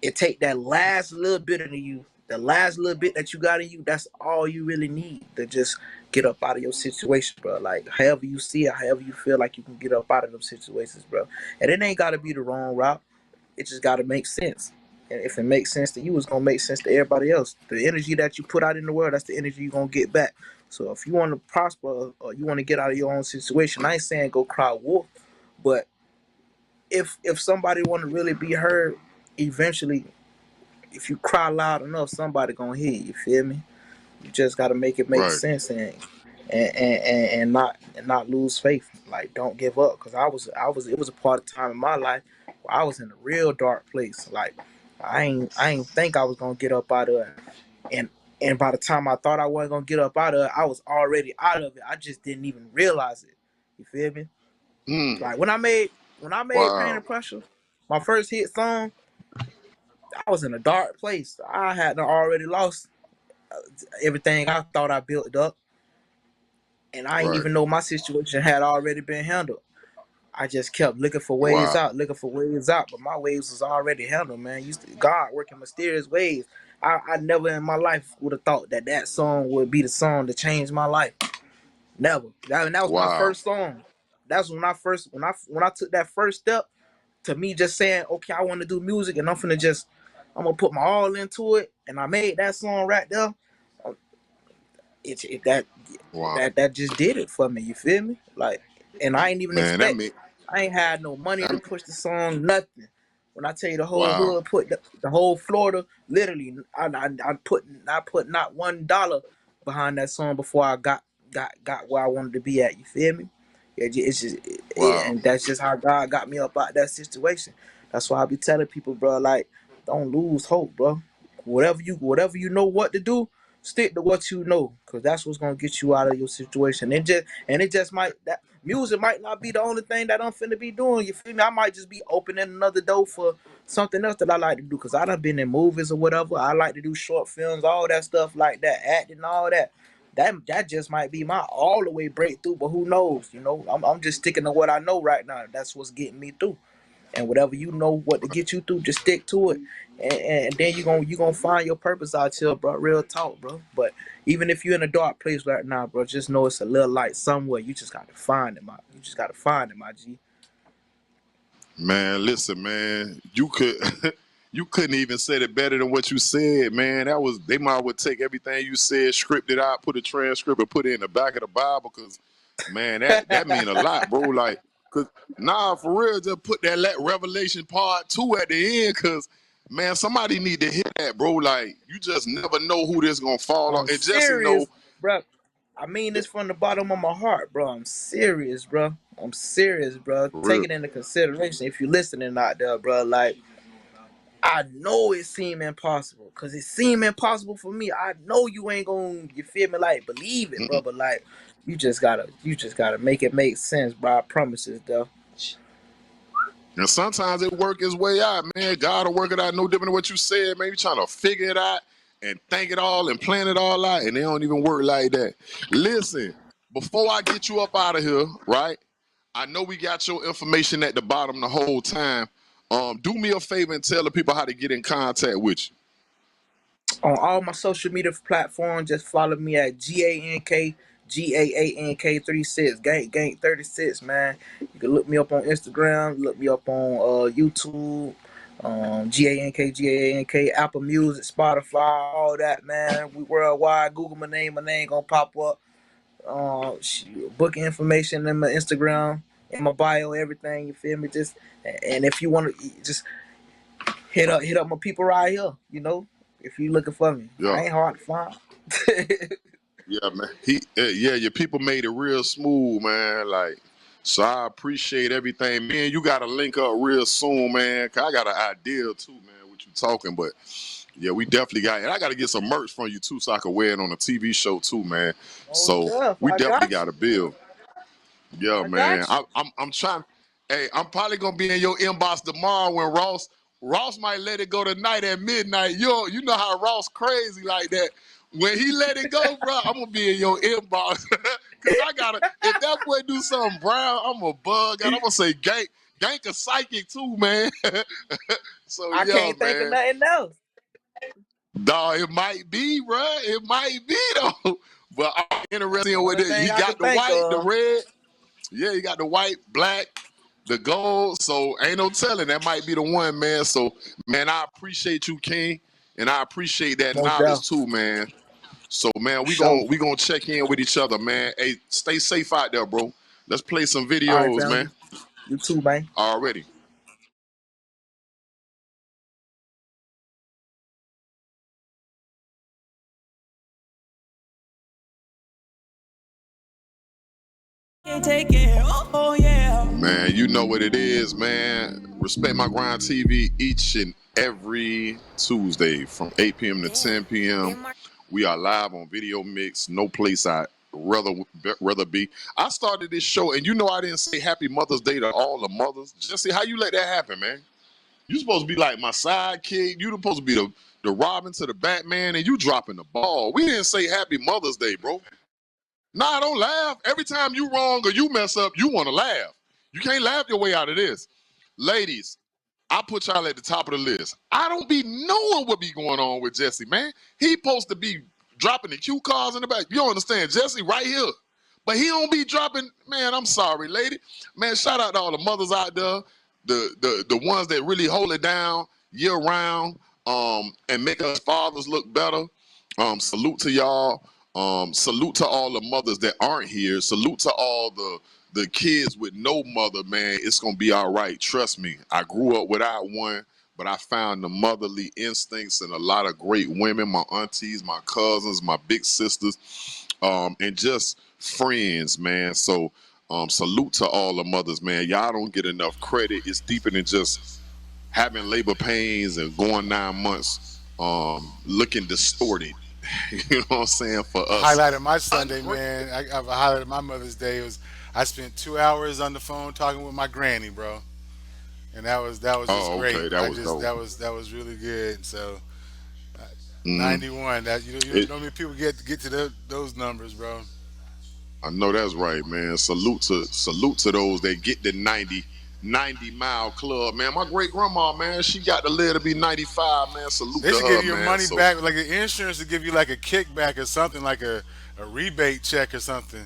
it take that last little bit of you, the last little bit that you got in you. That's all you really need to just get up out of your situation, bro. Like, however you see it, however you feel like you can get up out of them situations, bro. And it ain't got to be the wrong route. It just got to make sense. And if it makes sense to you, it's going to make sense to everybody else. The energy that you put out in the world, that's the energy you're going to get back. So if you want to prosper or you want to get out of your own situation, I ain't saying go cry wolf, but if somebody want to really be heard, eventually, if you cry loud enough, somebody going to hear you, feel me? You just got to make it make Right. sense and not lose faith. Like, don't give up, because it was a part of time in my life where I was in a real dark place. Like, I ain't think I was gonna get up out of it, and by the time I thought I wasn't gonna get up out of it, I was already out of it. I just didn't even realize it. You feel me? Like, when I made Pain Wow. and Pressure, my first hit song, I was in a dark place. I had already lost everything I thought I built up. And I didn't Right. even know my situation had already been handled. I just kept looking for ways Wow. out, but my ways was already handled, man. God working mysterious ways. I never in my life would have thought that song would be the song to change my life. Never. That was my Wow. first song. That's when I took that first step to me just saying, okay, I want to do music, and I'm gonna put my all into it, and I made that song right there. It Wow. that just did it for me. You feel me? Like, and I ain't even Man, that expect. me. I ain't had no money to push the song, nothing. When I tell you the whole Wow. hood put the whole Florida, literally, I put not $1 behind that song before I got where I wanted to be at. You feel me? It's just, Wow. and that's just how God got me up out that situation. That's why I be telling people, bro, like, don't lose hope, bro. Whatever you know what to do, stick to what you know, cause that's what's gonna get you out of your situation. It just might, that music might not be the only thing that I'm finna be doing. You feel me? I might just be opening another door for something else that I like to do. Cause I done been in movies or whatever. I like to do short films, all that stuff like that, acting, all that. That just might be my all the way breakthrough. But who knows? You know, I'm just sticking to what I know right now. That's what's getting me through. And whatever you know what to get you through, just stick to it, and then you gonna find your purpose out here, bro. Real talk, bro. But even if you're in a dark place right now, bro, just know it's a little light somewhere. You just gotta find it, You just gotta find it, my G. Man, listen, man. You could you couldn't even said it better than what you said, man. That was, they might would take everything you said, script it out, put a transcript, and put it in the back of the Bible, because man, that mean a lot, bro. Like, cause nah, for real, just put that Revelation part 2 at the end, cause man, somebody need to hear that, bro. Like, you just never know who this gonna fall on. I'm And Jesse know, serious, bro. I mean this from the bottom of my heart, bro. I'm serious, bro. I'm serious, bro. for Take real. it into consideration if you're listening out there, bro. Like, I know it seem impossible, cause it seem impossible for me. I know you ain't gonna, you feel me, like believe it, bro. But like, you just gotta make it make sense, bro. I promise it, though. And sometimes it work its way out, man. God will work it out no different than what you said, man. You trying to figure it out and think it all and plan it all out, and they don't even work like that. Listen, before I get you up out of here, right? I know we got your information at the bottom the whole time. Do me a favor and tell the people how to get in contact with you. On all my social media platforms, just follow me at GANK 36 Gank 36, man. You can look me up on Instagram, look me up on YouTube, GANK, Apple Music, Spotify, all that, man. We worldwide. Google my name gonna pop up. Booking information in my Instagram, in my bio, everything. You feel me? Just, and if you want to, just hit up my people right here. You know, if you looking for me, I ain't hard to find. Yeah, man. Your people made it real smooth, man. Like, so I appreciate everything, man. You got to link up real soon, man. 'Cause I got an idea too, man. What you talking, but yeah, we definitely got it. And I got to get some merch from you too, so I can wear it on a TV show too, man. So we definitely got to build. Yeah, man. I'm trying. Hey, I'm probably gonna be in your inbox tomorrow when Ross might let it go tonight at midnight. You know how Ross crazy like that. When he let it go, bro, I'm gonna be in your inbox. Cause I gotta, if that boy do something brown, I'm gonna bug out. I'm gonna say Gank a psychic too, man. So I can't think of nothing else. Dog, it might be, bro. It might be though. But I'm interested in what it. He got the white, the red. Yeah, you got the white, black, the gold. So ain't no telling. That might be the one, man. So, man, I appreciate you, King. And I appreciate that knowledge too, man. So, man, we gonna check in with each other, man. Hey, stay safe out there, bro. Let's play some videos, man. You too, man. Already. Take it. Oh yeah. Man, you know what it is, man. Respect My Grind TV each and every Tuesday from 8 p.m. to 10 p.m. We are live on Video Mix. No place I'd rather be. I started this show, and you know I didn't say Happy Mother's Day to all the mothers. Jesse, how you let that happen, man? You supposed to be like my sidekick. You supposed to be the Robin to the Batman, and you dropping the ball. We didn't say Happy Mother's Day, bro. Nah, don't laugh. Every time you wrong or you mess up, you want to laugh. You can't laugh your way out of this. Ladies, I put y'all at the top of the list. I don't be knowing what be going on with Jesse, man. He supposed to be dropping the cue cards in the back. You don't understand. Jesse right here. But he don't be dropping, man, I'm sorry, lady. Man, shout out to all the mothers out there, the ones that really hold it down year round, and make us fathers look better. Salute to y'all. Salute to all the mothers that aren't here. Salute to all the kids with no mother, man. It's gonna be all right. Trust me. I grew up without one, but I found the motherly instincts in a lot of great women, my aunties, my cousins, my big sisters, and just friends, man. So salute to all the mothers, man. Y'all don't get enough credit. It's deeper than just having labor pains and going 9 months looking distorted. You know what I'm saying? For us. Highlight of my Sunday, man. I've highlighted my Mother's Day was I spent 2 hours on the phone talking with my granny, bro, and that was just great. Okay. That was really good. So 91. That you know many people get to those numbers, bro. I know that's right, man. Salute to those that get the 90 mile club, man. My great grandma, man, she got to live to be 95, man. Salute they to should her, give you man. Money back, like the insurance to give you like a kickback or something, like a rebate check or something.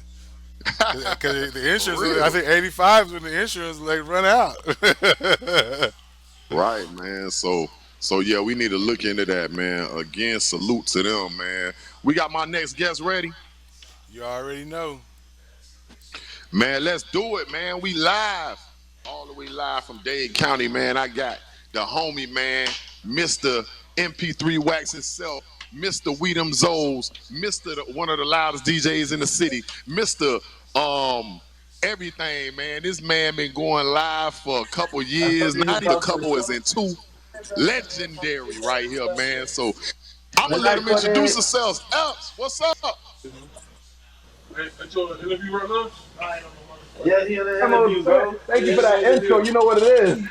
Because the insurance, I think 85 is when the insurance like run out. Right, man. So yeah, we need to look into that, man. Again, salute to them, man. We got my next guest ready. You already know. Man, let's do it, man. We live. All the way live from Dade County, man. I got the homie, man, Mr. MP3 Wax himself, Mr. Whedom Zoles, Mr. One of the loudest DJs in the city, Mr. Everything, man. This man been going live for a couple years. Not even a couple, as in 2. legendary right here, man. So I'm gonna Good let night, him introduce Tony. himself. Epps, what's up? That's your interview right now? Yeah, he in the interview, bro. Thank you for that intro. You know what it is.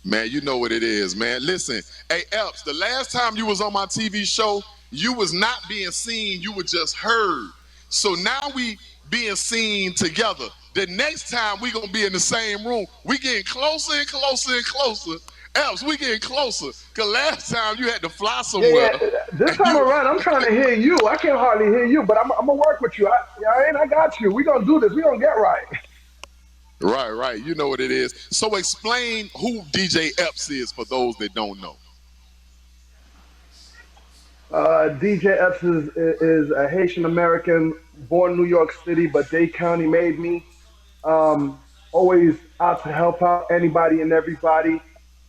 Man, you know what it is, man. Listen, hey Epps, the last time you was on my TV show, you was not being seen, you were just heard. So now we being seen together. The next time we gonna be in the same room, we getting closer and closer and closer. Epps, we getting closer. Cause last time you had to fly somewhere. Yeah. This And time you around, I'm trying to hear you. I can't hardly hear you, but I'm gonna work with you. I got you. We gonna do this. We gonna get right. right. You know what it is. So explain who DJ Epps is for those that don't know. DJ Epps is a Haitian American, born in New York City, but Dade County made me. Always out to help out anybody and everybody,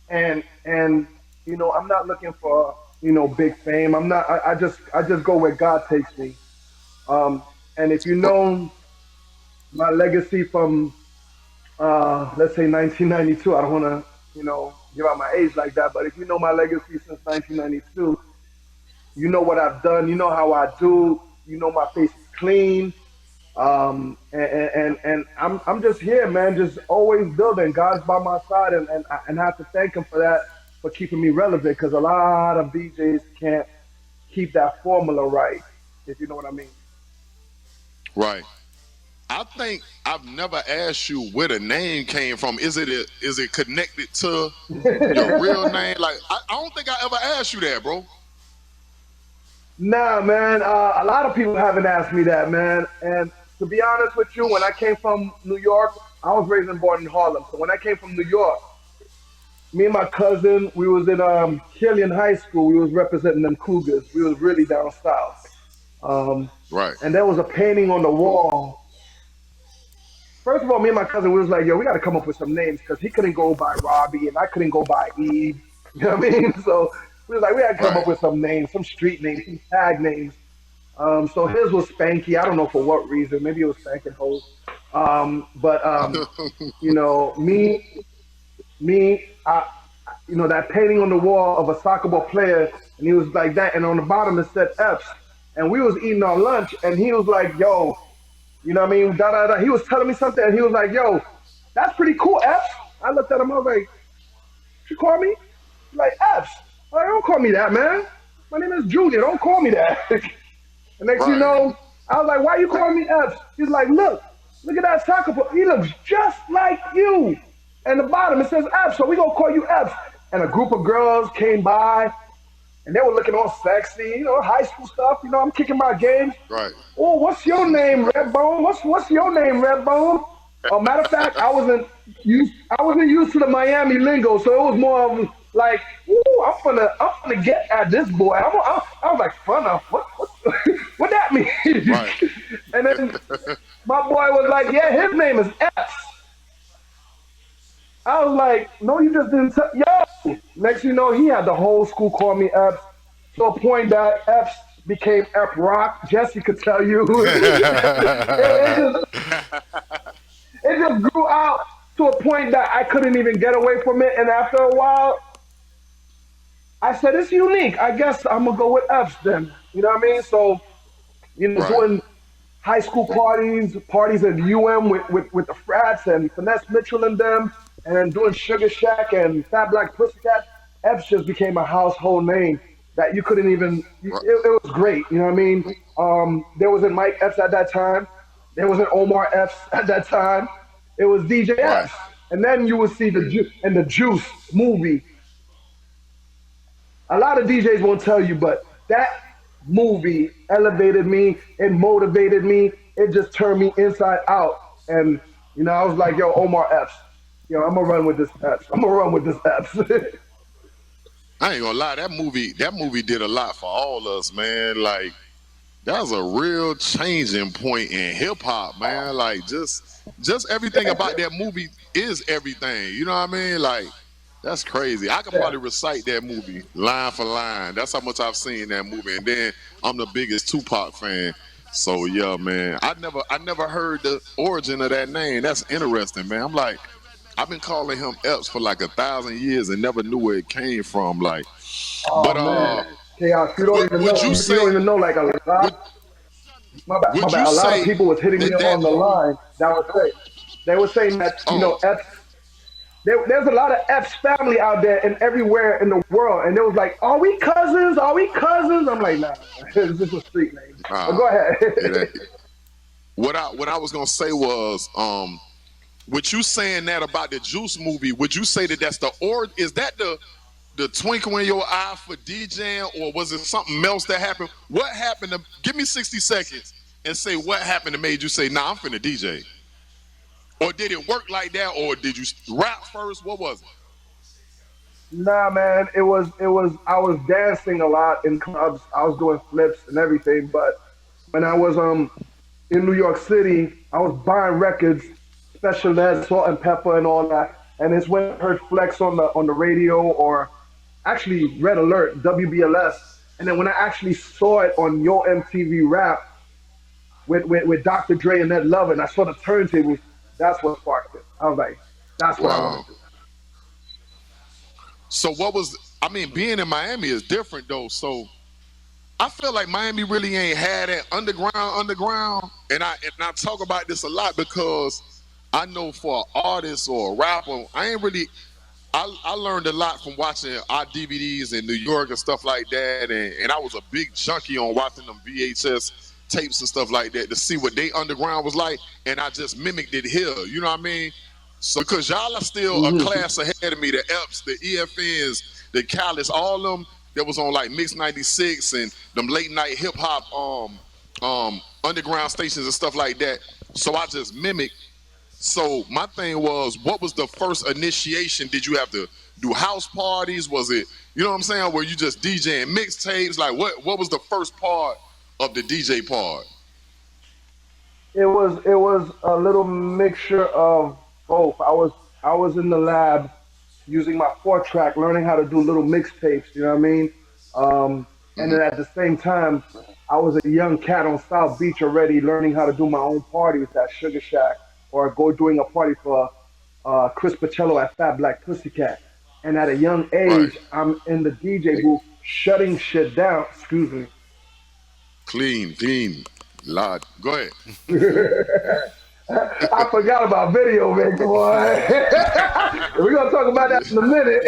and I'm not looking for big fame. I'm not. I just go where God takes me. And if you know my legacy from let's say 1992, I don't want to give out my age like that, but if you know my legacy since 1992, you know what I've done. You know how I do. You know my face is clean. And I'm just here, man, just always building. God's by my side, and I have to thank him for that, for keeping me relevant, because a lot of DJs can't keep that formula right, if you know what I mean. Right. I think I've never asked you where the name came from. Is it connected to your real name? Like I don't think I ever asked you that, bro. Nah, man, a lot of people haven't asked me that, man. And to be honest with you, when I came from New York, I was raised and born in Harlem. So when I came from New York, me and my cousin, we was in Killian High School. We was representing them Cougars. We was really down south. Right. And there was a painting on the wall. First of all, me and my cousin, we was like, yo, we got to come up with some names, because he couldn't go by Robbie and I couldn't go by Eve. You know what I mean? So we was like, we got to come up with some names, some street names, some tag names. So his was Spanky. I don't know for what reason. Maybe it was Spanking Hoes. But that painting on the wall of a soccer ball player, and he was like that, and on the bottom it said Epps. And we was eating our lunch, and he was like, yo, you know what I mean? Da, da, da. He was telling me something, and he was like, yo, that's pretty cool, Epps. I looked at him, I was like, you call me? He's like, Epps. I'm like, don't call me that, man. My name is Junior. Don't call me that. And next thing you know, I was like, why you calling me Epps? He's like, look at that soccer player. He looks just like you. And the bottom, it says Epps, so we going to call you Epps. And a group of girls came by, and they were looking all sexy, high school stuff. I'm kicking my games. Right. Oh, what's your name, Redbone? What's your name, Redbone? Matter of fact, I wasn't used to the Miami lingo, so it was more of like, ooh, I'm gonna get at this boy. I was like, fun enough. What that mean? Right. And then my boy was like, yeah, his name is Epps. I was like, no, you just didn't tell. Yo. Next thing you know, he had the whole school call me Epps, to a point that Epps became Ep Rock. Jesse could tell you. It just grew out to a point that I couldn't even get away from it. And after a while, I said, it's unique. I guess I'm going to go with Epps then. You know what I mean? So, doing high school parties at UM with the frats and Finesse Mitchell and them, and then doing Sugar Shack and Fat Black Pussycat, Epps just became a household name that you couldn't even, it was great. You know what I mean? There wasn't Mike Epps at that time. There wasn't Omar Epps at that time. It was DJ Epps. And then you would see the Juice movie. A lot of DJs won't tell you, but that movie elevated me, it motivated me, it just turned me inside out. And, I was like, yo, Omar Epps. I'm going to run with this Epps. I ain't gonna lie, that movie did a lot for all of us, man. Like, that was a real changing point in hip hop, man. Like, just everything about that movie is everything. You know what I mean? Like, that's crazy. I could probably recite that movie line for line. That's how much I've seen that movie. And then I'm the biggest Tupac fan. So yeah, man. I never heard the origin of that name. That's interesting, man. I'm like, I've been calling him Epps for like 1,000 years and never knew where it came from. Like, Oh but man, Chaos, you don't even would know. you You say don't even know. Like a would lot, my would bad. you A lot of say people was hitting me that on the line that was saying they were saying that oh Epps. There's a lot of Epps family out there and everywhere in the world, and it was like, "Are we cousins? Are we cousins?" I'm like, "Nah, it's just a street name." But nah, go ahead. it ain't. What I was gonna say was with you saying that about the Juice movie, would you say that that's is that the twinkle in your eye for DJing, or was it something else that happened? What happened to give me 60 seconds and say what happened that made you say, nah, I'm finna DJ? Or did it work like that, or did you rap first? What was it? Nah, man, it was. I was dancing a lot in clubs. I was doing flips and everything. But when I was in New York City, I was buying records, Special Ed, Salt and Pepper, and all that. And it's when I heard Flex on the radio, or actually Red Alert, WBLS. And then when I actually saw it on Yo MTV Rap with Dr. Dre and Ed Love, and I saw the turntables, that's what sparked it. I was like, that's what I want Wow. to do. So what was I mean, being in Miami is different though. So I feel like Miami really ain't had that underground. And I talk about this a lot because I know for an artist or a rapper, I learned a lot from watching our DVDs in New York and stuff like that, and I was a big junkie on watching them VHS tapes and stuff like that to see what they underground was like, and I just mimicked it here. You know what I mean? So because y'all are still a Hmm. class ahead of me, the Epps, the EFNs, the Callis, all them that was on like Mix 96 and them late night hip hop underground stations and stuff like that. So I just mimicked. So my thing was, what was the first initiation? Did you have to do house parties? Was it, you know what I'm saying? Were you just DJing mixtapes? Like what was the first part of the DJ part? It was a little mixture of both. I was in the lab using my 4 track, learning how to do little mixtapes. You know what I mean? And Hmm. then at the same time, I was a young cat on South Beach already, learning how to do my own parties at Sugar Shack, or go doing a party for Chris Pacello at Fat Black Pussycat. And at a young Right. age, I'm in the DJ booth shutting shit down. Excuse me. Clean. Lord. Go ahead. I forgot about video, man. Come on. We're gonna talk about that Yeah. in a minute.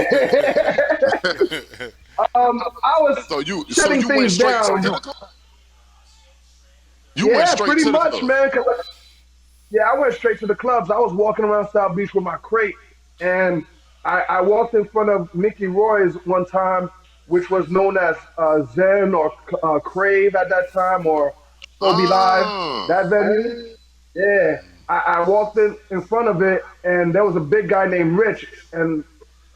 I was So shutting you went things straight to down. the club? You went Yeah, straight pretty to the much, club. man. 'Cause yeah, I went straight to the clubs. I was walking around South Beach with my crate, and I walked in front of Mickey Roy's one time, which was known as Zen or Crave at that time, or So Be Live, Ah. that venue. Yeah, I walked in front of it, and there was a big guy named Rich, and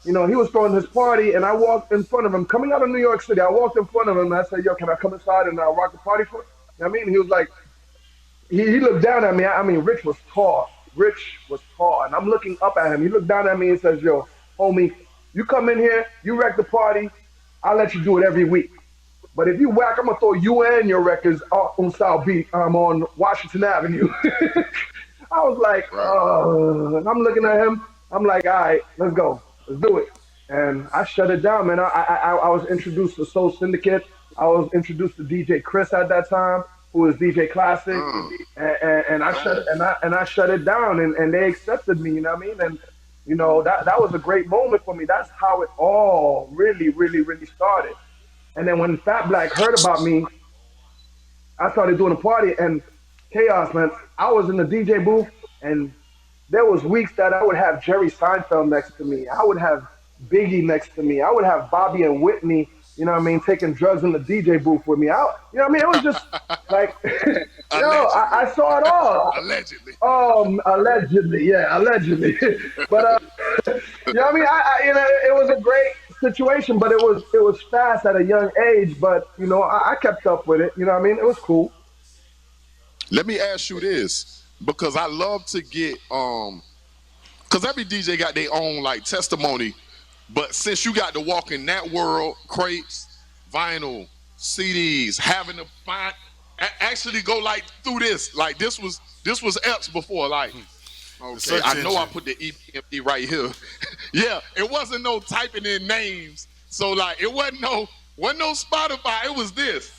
he was throwing his party, and I walked in front of him, coming out of New York City. I walked in front of him, and I said, "Yo, can I come inside and rock the party for?" You know what I mean, he was like, he looked down at me. I mean, Rich was tall. Rich was tall, and I'm looking up at him. He looked down at me and says, "Yo, homie, you come in here, you wreck the party. I'll let you do it every week. But if you whack, I'm gonna throw you and your records on South Beach. I'm on Washington Avenue." I was like, Right. and I'm looking at him. I'm like, "All right, let's go, let's do it." And I shut it down, man. I was introduced to Soul Syndicate. I was introduced to DJ Chris at that time, who was DJ Classic, Ah. and I shut it down, and they accepted me. You know what I mean? And that was a great moment for me. That's how it all really, really, really started. And then when Fat Black heard about me, I started doing a party, and chaos, man. I was in the DJ booth, and there was weeks that I would have Jerry Seinfeld next to me. I would have Biggie next to me. I would have Bobby and Whitney, taking drugs in the DJ booth with me. What I mean? It was just like, Allegedly. I saw it all. Allegedly. Allegedly, yeah, allegedly. But what I mean? It was a great situation, but it was fast at a young age. But I kept up with it. You know what I mean? It was cool. Let me ask you this, because I love to get because every DJ got their own like testimony, but since you got to walk in that world, crates, vinyl, CDs, having to actually go like through this, like this was Epps before, like Okay, I know I put the EPMD right here. Yeah, it wasn't no typing in names. So like it wasn't no Spotify. It was this.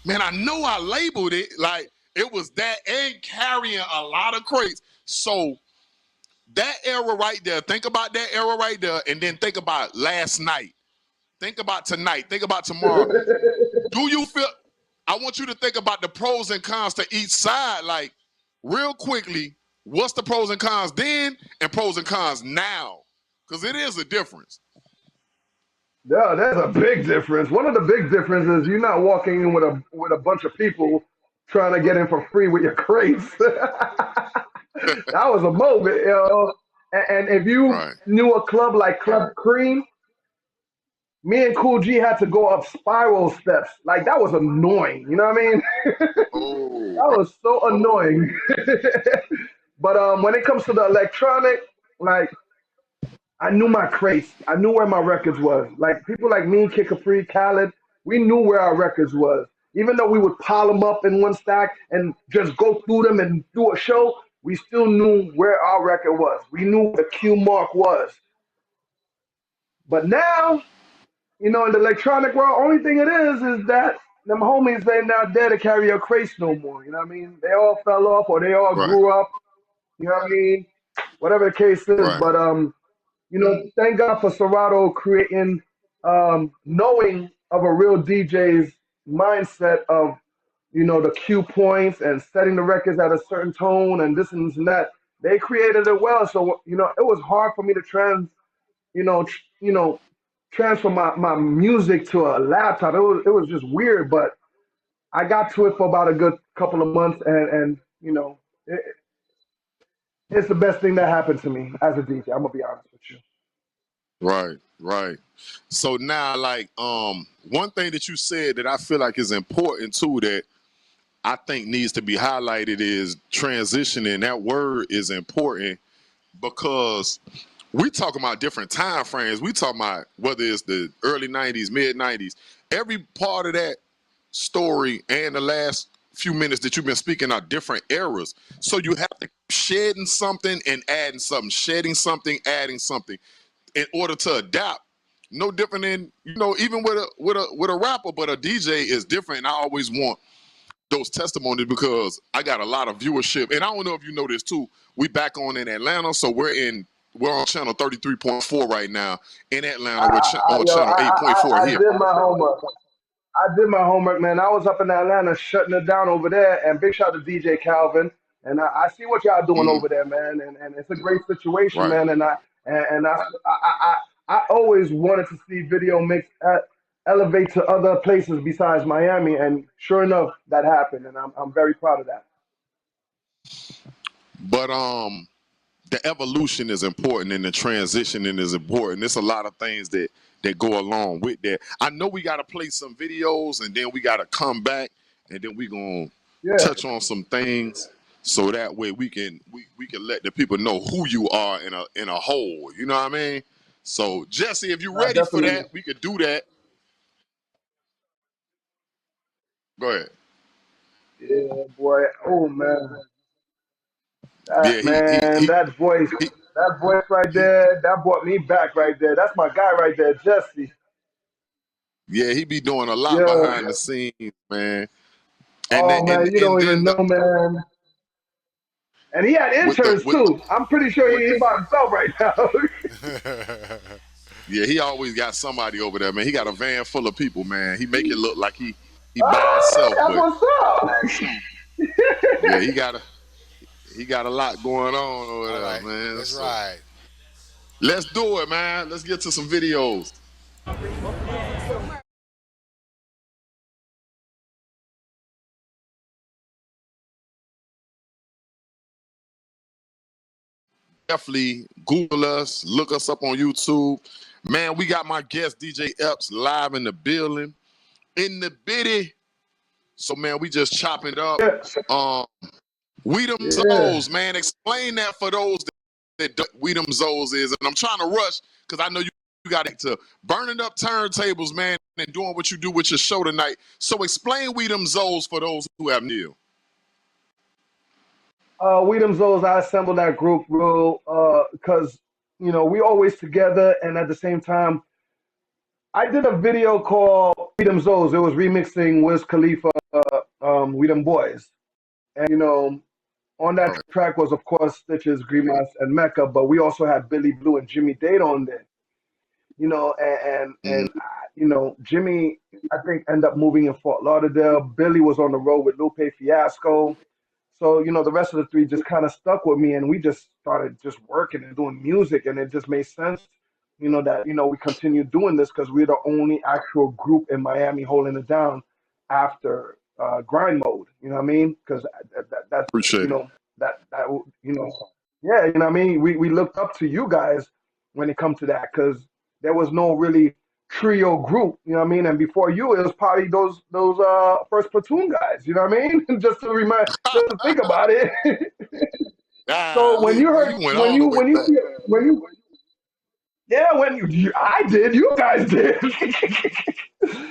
Man, I know I labeled it like it was that and carrying a lot of crates. So that era right there, think about that era right there, and then think about last night. Think about tonight. Think about tomorrow. Do you feel? I want you to think about the pros and cons to each side. Like, real quickly, what's the pros and cons then and pros and cons now? Because it is a difference. Yeah, there's a big difference. One of the big differences is you're not walking in with a bunch of people trying to get in for free with your crates. That was a moment, And if you knew a club like Club Cream, me and Cool G had to go up spiral steps. Like that was annoying. You know what I mean? That was so annoying. But when it comes to the electronic, like I knew my crates. I knew where my records was. Like people like me, Kid Capri, Khaled, we knew where our records was. Even though we would pile them up in one stack and just go through them and do a show, we still knew where our record was. We knew where the Q mark was. But now, in the electronic world, only thing it is that them homies, they not there to carry your crates no more. You know what I mean? They all fell off or they all grew up. You know what I mean? Whatever the case is. But thank God for Serato creating, knowing of a real DJ's mindset of, the cue points and setting the records at a certain tone and this and that. They created it well. So, it was hard for me to transfer my music to a laptop. It was just weird, but I got to it for about a good couple of months and it's the best thing that happened to me as a DJ. I'm gonna be honest with you. Right. So now, like, one thing that you said that I feel like is important too, that I think needs to be highlighted is transitioning. That word is important because we talking about different time frames. We talking about whether it's the early 90s, mid 90s. Every part of that story and the last few minutes that you've been speaking are different eras. So you have to shedding something and adding something, shedding something, adding something in order to adapt. No different than, even with a rapper, but a DJ is different. And I always want those testimonies because I got a lot of viewership. And I don't know if you know this too. We back on in Atlanta, so we're on channel 33.4 right now in Atlanta. We're on channel 8.4 here. I did my homework, man. I was up in Atlanta shutting it down over there, and big shout to DJ Calvin. And I see what y'all doing over there, man. And it's a great situation, man. And I always wanted to see Video Mix elevate to other places besides Miami, and sure enough, that happened, and I'm very proud of that. But the evolution is important, and the transitioning is important. There's a lot of things that go along with that. I know we got to play some videos, and then we got to come back, and then we gonna touch on some things, so that way we can let the people know who you are in a whole. You know what I mean? So Jesse, if you're ready for that, we could do that. Go ahead. Yeah, boy. Oh man. That voice right there, that brought me back right there. That's my guy right there, Jesse. Yeah, he be doing a lot behind the scenes, man. And you don't even know, man. And he had interns too. I'm pretty sure he's by himself right now. Yeah, he always got somebody over there, man. He got a van full of people, man. He make it look like he by himself. That's what's up. Yeah, he got a lot going on over there, man. That's right. Let's do it, man. Let's get to some videos. Definitely Google us, look us up on YouTube. Man, we got my guest DJ Epps live in the building, in the bitty. So man, we just chopping it up. Whedom Zoes, man. Explain that for those that Whedom Zoes is. And I'm trying to rush because I know you got to burning up turntables, man, and doing what you do with your show tonight. So explain Whedom Zoes for those who have new. Whedom Zoes, I assembled that group real because we always together, and at the same time, I did a video called Whedom Zoes. It was remixing Wiz Khalifa, Whedom Boys, and on that Right. track was of course Stitches, Grimas, and Mecca, but we also had Billy Blue and Jimmy Date on there. And Mhm. Jimmy, I think, ended up moving in Fort Lauderdale. Billy was on the road with Lupe Fiasco. So, the rest of the three just kind of stuck with me, and we just started just working and doing music, and it just made sense, that, we continued doing this because we're the only actual group in Miami holding it down after grind mode, you know what I mean? Because that's, Appreciate it. that, yeah, you know what I mean? We looked up to you guys when it comes to that because there was no really trio group, you know what I mean? And before you, it was probably those first platoon guys, you know what I mean? Just to think about it. So when Golly, you boy, heard, you went all the way back. yeah, I did, you guys did.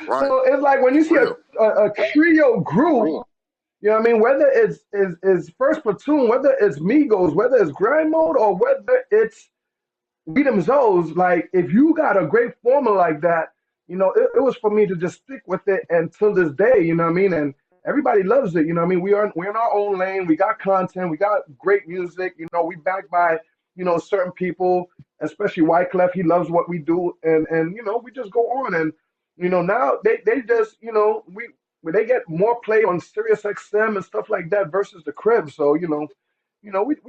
Right. So it's like when you see Real. a trio group, you know what I mean? Whether it's first platoon, whether it's Migos, whether it's grind mode, or whether it's Whedom Zoes, like if you got a great formula like that, it was for me to just stick with it until this day, you know what I mean? And everybody loves it, you know what I mean? We're in our own lane, we got content, we got great music, we backed by, certain people, especially Wyclef, he loves what we do, and we just go on and now they just, we when they get more play on Sirius XM and stuff like that versus the crib. So, we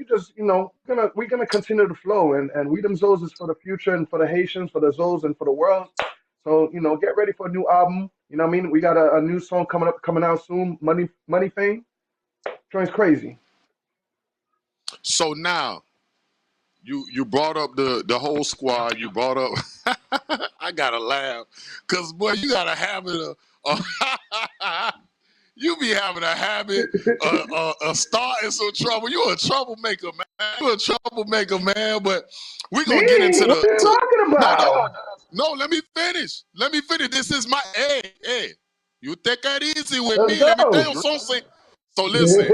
just, we're gonna continue to flow, and We Them Zoes is for the future and for the Haitians, for the Zoes and for the world. So, get ready for a new album. You know what I mean? We got a new song coming out soon, Money Fame. Joint's crazy. So now you brought up the whole squad. You brought up. I gotta laugh because boy, you got a habit of you be having a habit of starting some trouble. You a troublemaker, man. You a troublemaker, man. But we're gonna get Me? into What are you talking about? no. Let me finish. Let me finish. This is my hey. You take that easy with Let's me. Let me tell go. you something. So listen,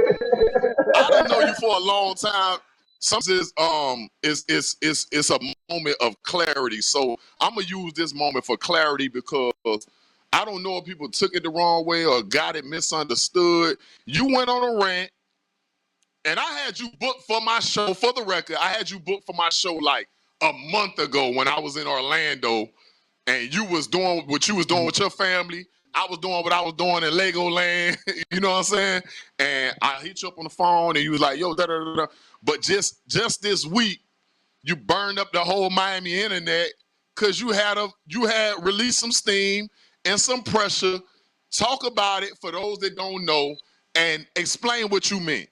I done know you for a long time. Sometimes it's a moment of clarity. So I'm gonna use this moment for clarity because I don't know if people took it the wrong way or got it misunderstood. You went on a rant, and I had you booked for my show. For the record, I had you booked for my show like a month ago when I was in Orlando, and you was doing what you was doing with your family. I was doing what I was doing in Legoland. You know what I'm saying? And I hit you up on the phone, and you was like, "Yo, da da da da." But just this week, you burned up the whole Miami internet because you had released some steam and some pressure. Talk about it for those that don't know, and explain what you meant.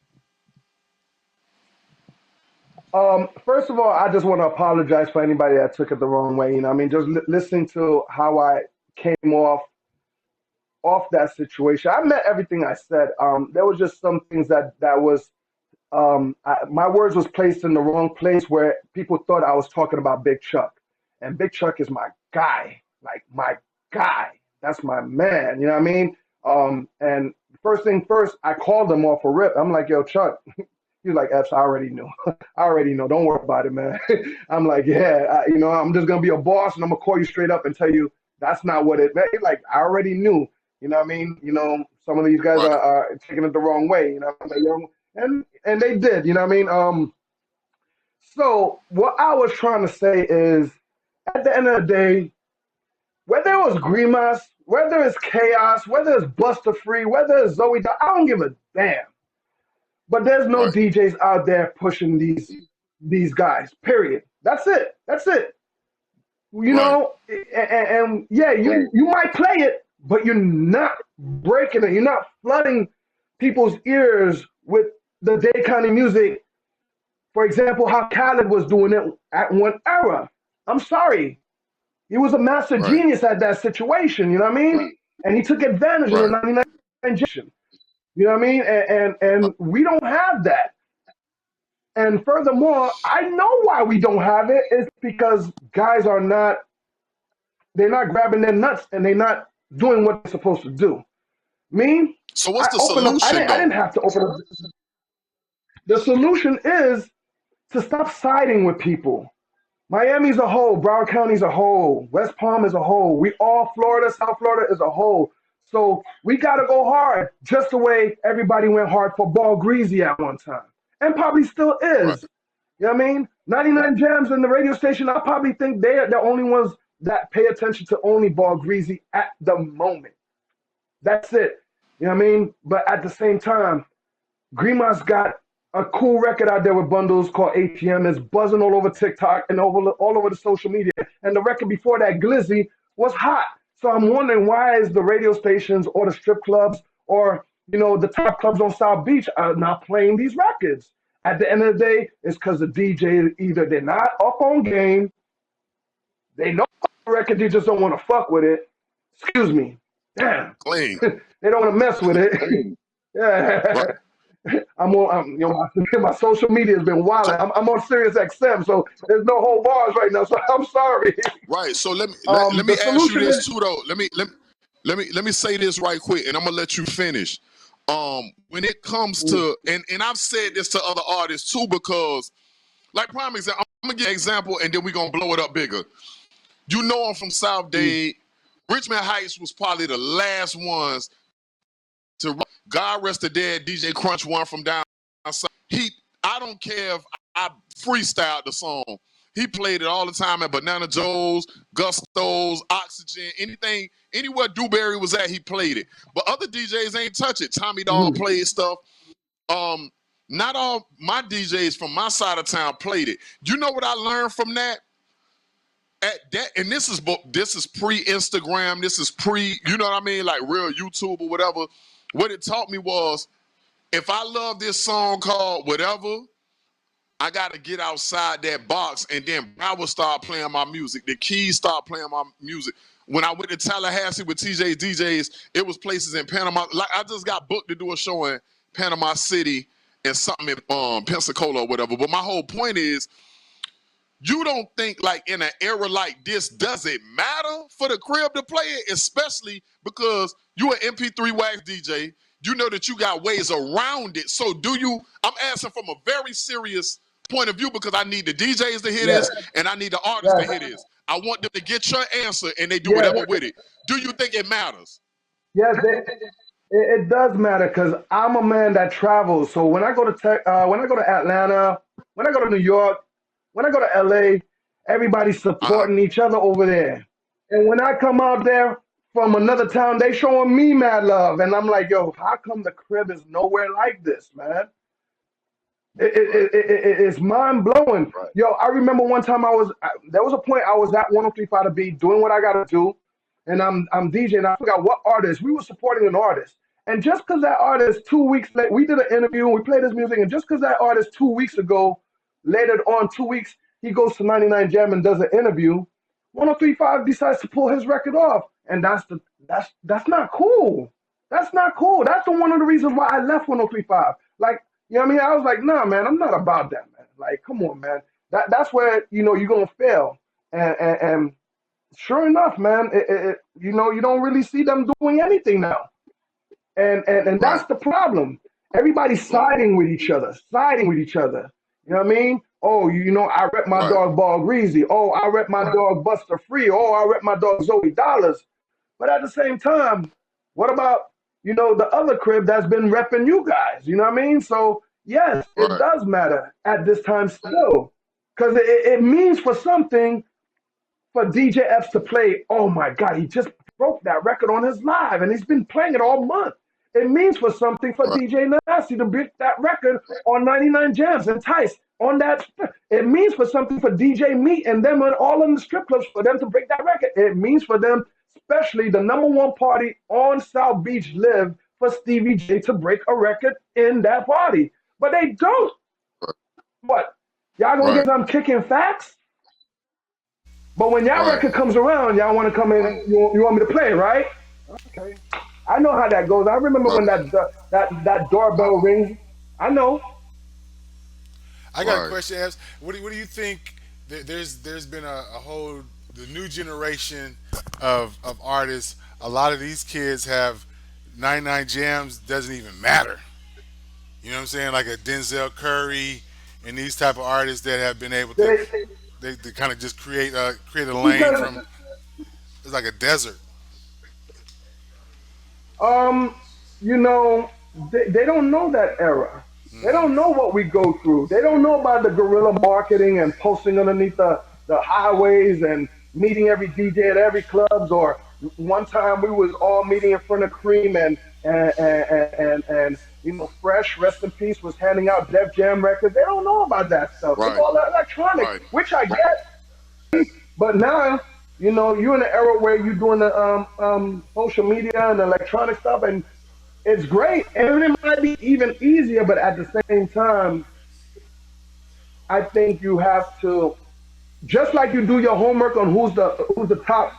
First of all, I just want to apologize for anybody that took it the wrong way. You know, what I mean, just listening to how I came off that situation. I meant everything I said. There was just some things that was my words was placed in the wrong place where people thought I was talking about Big Chuck, and Big Chuck is my guy, like my guy. That's my man. You know what I mean? And first thing first, I called him off a rip. I'm like, yo, Chuck. He's like, Epps, I already knew. I already know. Don't worry about it, man. I'm like, yeah, I'm just gonna be a boss, and I'm gonna call you straight up and tell you that's not what it. He's like, I already knew. You know what I mean? Some of these guys Right. are taking it the wrong way. And they did. You know what I mean? So what I was trying to say is, at the end of the day, whether it was Grimas, whether it's Chaos, whether it's Buster Free, whether it's Zoe, I don't give a damn. But there's no Right. DJs out there pushing these guys. Period. That's it. That's it. Right. And yeah, you might play it, but you're not breaking it. You're not flooding people's ears with the day kind of music. For example, how Khaled was doing it at one era. I'm sorry. He was a master Right. genius at that situation, you know what I mean? Right. And he took advantage of the Right. 99 generation. You know what I mean? And we don't have that. And furthermore, I know why we don't have it. It's because guys they're not grabbing their nuts and they're not doing what they're supposed to do. Me, So I what's the opened up. I solution didn't though? have to open up. The solution is to stop siding with people. Miami's a whole, Broward County's a whole, West Palm is a whole. We all Florida, South Florida is a whole. So we gotta go hard, just the way everybody went hard for Ball Greasy at one time, and probably still Right. is. You know what I mean? 99 Jams and the radio station, I probably think they're the only ones that pay attention to only Ball Greasy at the moment. That's it. You know what I mean? But at the same time, Grima's got a cool record out there with bundles called ATM. It's buzzing all over TikTok and all over the social media. And the record before that, Glizzy, was hot. So I'm wondering, why is the radio stations or the strip clubs or the top clubs on South Beach are not playing these records? At the end of the day, it's because the DJ, either they're not up on game, they know the record, they just don't want to fuck with it. Excuse me. Damn. Clean. They don't want to mess with it. Right. Yeah. My social media has been wild. So, I'm on Sirius XM, so there's no whole bars right now. So I'm sorry. right. So let me The ask you solution this is too, though. Let me say this right quick, and I'm gonna let you finish. When it comes to and I've said this to other artists too, because like prime example, I'm gonna give an example, and then we're gonna blow it up bigger. You know, I'm from South Dade. Richmond Heights was probably the last ones to. God rest the dead. DJ Crunch, one from down south. I don't care if I freestyled the song. He played it all the time at Banana Joe's, Gusto's, Oxygen, anything, anywhere Dewberry was at, he played it. But other DJs ain't touch it. Tommy Dog played stuff. Not all my DJs from my side of town played it. You know what I learned from that? At that, and this is pre-Instagram, this is you know what I mean, like real YouTube or whatever. What it taught me was, if I love this song called whatever, I got to get outside that box, and then I will start playing my music. The Keys start playing my music. When I went to Tallahassee with TJ's DJs, it was places in Panama. Like, I just got booked to do a show in Panama City and something in Pensacola or whatever. But my whole point is, you don't think like in an era like this, does it matter for the crib to play it? Especially because you an MP3 wax DJ. You know that you got ways around it. So I'm asking from a very serious point of view, because I need the DJs to hear this and I need the artists to hear this. I want them to get your answer and they do whatever with it. Do you think it matters? Yes, it does matter, because I'm a man that travels. So when I go to Atlanta, when I go to New York, when I go to LA, everybody's supporting each other over there. And when I come out there from another town, they showing me mad love. And I'm like, yo, how come the crib is nowhere like this, man? It's mind blowing. Right. Yo, I remember one time there was a point I was at 103.5 to be doing what I got to do. And I'm DJing. I forgot what artist. We were supporting an artist. And just because that artist 2 weeks later, we did an interview and we played his music. And just because that artist 2 weeks ago, later on 2 weeks, he goes to 99 Jam and does an interview, 103.5 decides to pull his record off. And that's not cool. That's not cool. That's one of the reasons why I left 103.5. Like, you know what I mean? I was like, nah, man, I'm not about that, man. Like, come on, man. That's where, you're going to fail. And sure enough, man, you don't really see them doing anything now. And that's the problem. Everybody's siding with each other. You know what I mean? Oh, I rep my dog Ball Greasy. Oh, I rep my dog Buster Free. Oh, I rep my dog Zoe Dollars. But at the same time, what about, the other crib that's been repping you guys? You know what I mean? So, yes, it does matter at this time still. Because it means for something for DJ Epps to play. Oh, my God, he just broke that record on his live, and he's been playing it all month. It means for something for DJ Nasty to break that record on 99 Jams and Tice on that. It means for something for DJ Meat and them and all in the strip clubs for them to break that record. It means for them, especially the number one party on South Beach Live, for Stevie J to break a record in that party. But they don't. What? Y'all gonna get them kicking facts? But when y'all record comes around, y'all want to come in, you want me to play, right? Okay. I know how that goes. I remember when that doorbell rings. I know. I got a question, Epps. What do you think? There's been the new generation of artists. A lot of these kids have 99 Jams doesn't even matter. You know what I'm saying? Like a Denzel Curry and these type of artists that have been able to They, they kind of just create a lane because from it's like a desert. Um, you know, they don't know that era. They don't know what we go through. They don't know about the guerrilla marketing and posting underneath the highways and meeting every DJ at every clubs. Or one time we was all meeting in front of Cream and you know, Fresh, rest in peace, was handing out Def Jam records. They don't know about that stuff. It's Right. all electronic, Right. which I get. But now, you know, you're in an era where you're doing the social media and electronic stuff, and it's great. And it might be even easier, but at the same time, I think you have to, just like you do your homework on who's the top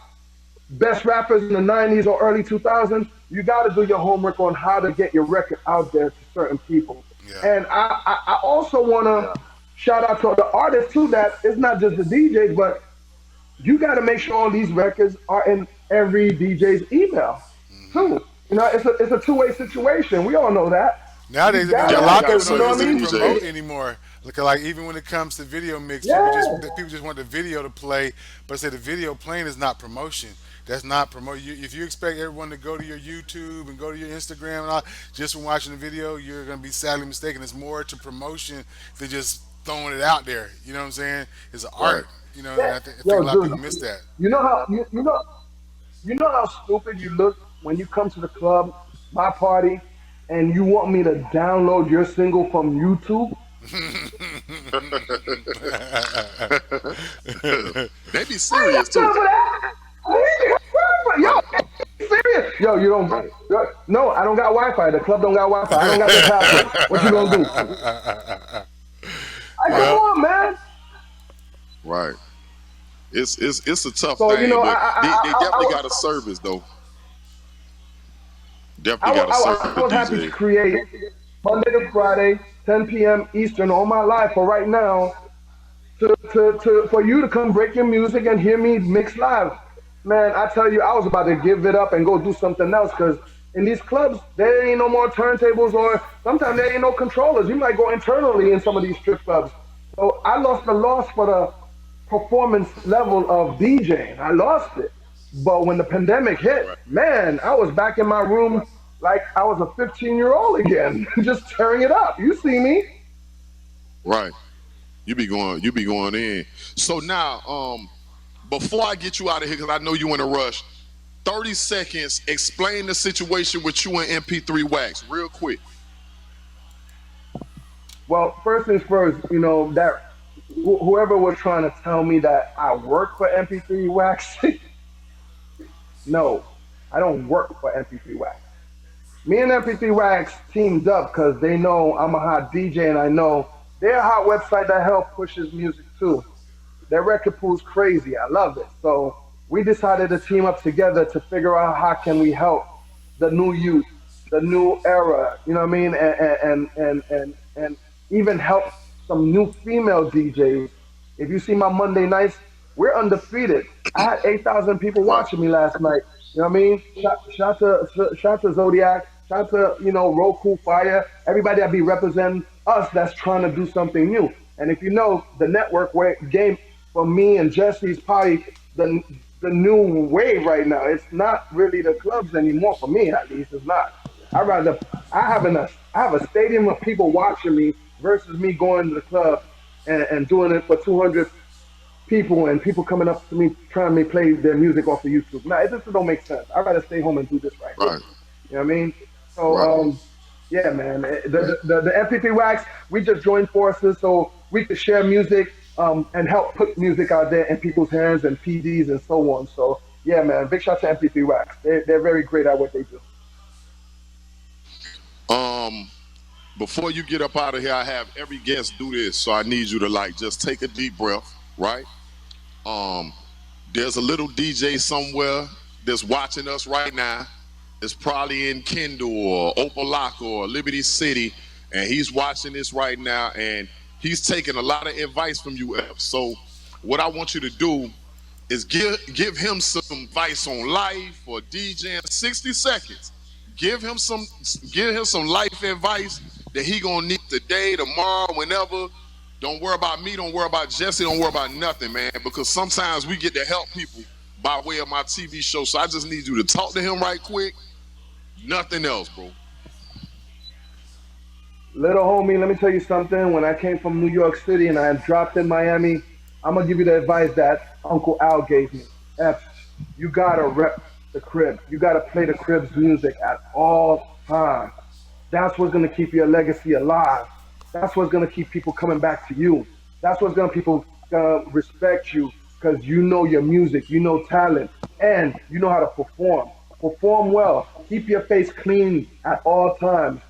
best rappers in the '90s or early 2000s, you got to do your homework on how to get your record out there to certain people. Yeah. And I also want to shout out to the artists too. That it's not just the DJs, but you got to make sure all these records are in every DJ's email too. You know, it's a two-way situation. We all know that. You Nowadays, got a Definitely lot of got to people you know don't what I service the even mean? DJ. promote anymore. Like even when it comes to video mix, Yeah. people just want the video to play. But say the video playing is not promotion. That's not promote. If you expect everyone to go to your YouTube and go to your Instagram and all just from watching the video, you're gonna be sadly mistaken. It's more to promotion than just throwing it out there. You know what I'm saying? It's an Right. art. You know, and Yeah. I think a Yo, lot of people dude, miss that. you know how you know how stupid you look when you come to the club, my party, and you want me to download your single from YouTube? They be I ain't serious got time too. for that. Yo, Right. serious? Yo, you don't. No, I don't got Wi-Fi. The club don't got Wi-Fi. I don't got the password. What you gonna do? I come Right. on, man. Right. It's a tough So you thing, know, but they definitely got a service though. Definitely got a service I for was happy to DJ. create Monday to Friday, 10 p.m. Eastern all my life. For right now, for you to come break your music and hear me mix live. Man, I tell you, I was about to give it up and go do something else because in these clubs, there ain't no more turntables or sometimes there ain't no controllers. You might go internally in some of these strip clubs. So I lost the loss for the performance level of DJing. I lost it. But when the pandemic hit, Right. man, I was back in my room like I was a 15-year-old again, just tearing it up. You see me? Right. You be going in. So now, before I get you out of here, because I know you in a rush, 30 seconds, explain the situation with you and MP3 Wax, real quick. Well, first things first, you know, that whoever was trying to tell me that I work for MP3 Wax, no, I don't work for MP3 Wax. Me and MP3 Wax teamed up because they know I'm a hot DJ and I know they're a hot website that helps pushes music too. Their record pool's crazy. I love it. So we decided to team up together to figure out how can we help the new youth, the new era. You know what I mean? And even help some new female DJs. If you see my Monday nights, we're undefeated. I had 8,000 people Right. watching me last night. You know what I mean? Shout to Zodiac. Shout to, you know, Roku Fire. Everybody that be representing us that's trying to do something new. And if you know, the network where game for me and Jesse's probably the new wave right now. It's not really the clubs anymore for me, at least. It's not. I rather I have a stadium of people watching me versus me going to the club and doing it for 200 people and people coming up to me trying to play their music off of YouTube. Nah, it just don't make sense. I'd rather stay home and do this right here. Right. You know what I mean? So, Right. yeah, man. The FPP Wax, we just joined forces so we could share music and help put music out there in people's hands and PDs and so on. So, yeah, man. Big shout to MP3 Wax. They're very great at what they do. Um, Before you get up out of here, I have every guest do this, so I need you to like just take a deep breath, right? Um, there's a little DJ somewhere that's watching us right now. It's probably in Kendall or Opelika or Liberty City, and he's watching this right now, and he's taking a lot of advice from you, Epps. So what I want you to do is give him some advice on life or DJing. 60 seconds. Give him some life advice, that he gonna need today, tomorrow, whenever. Don't worry about me. Don't worry about Jesse. Don't worry about nothing, man. Because sometimes we get to help people by way of my TV show. So I just need you to talk to him right quick. Nothing else, bro. Little homie, let me tell you something. When I came from New York City and I dropped in Miami, I'm going to give you the advice that Uncle Al gave me. Epps, you got to rep the crib. You got to play the crib's music at all times. That's what's going to keep your legacy alive. That's what's going to keep people coming back to you. That's what's going to people respect you because you know your music, you know talent, and you know how to perform. Perform well. Keep your face clean at all times.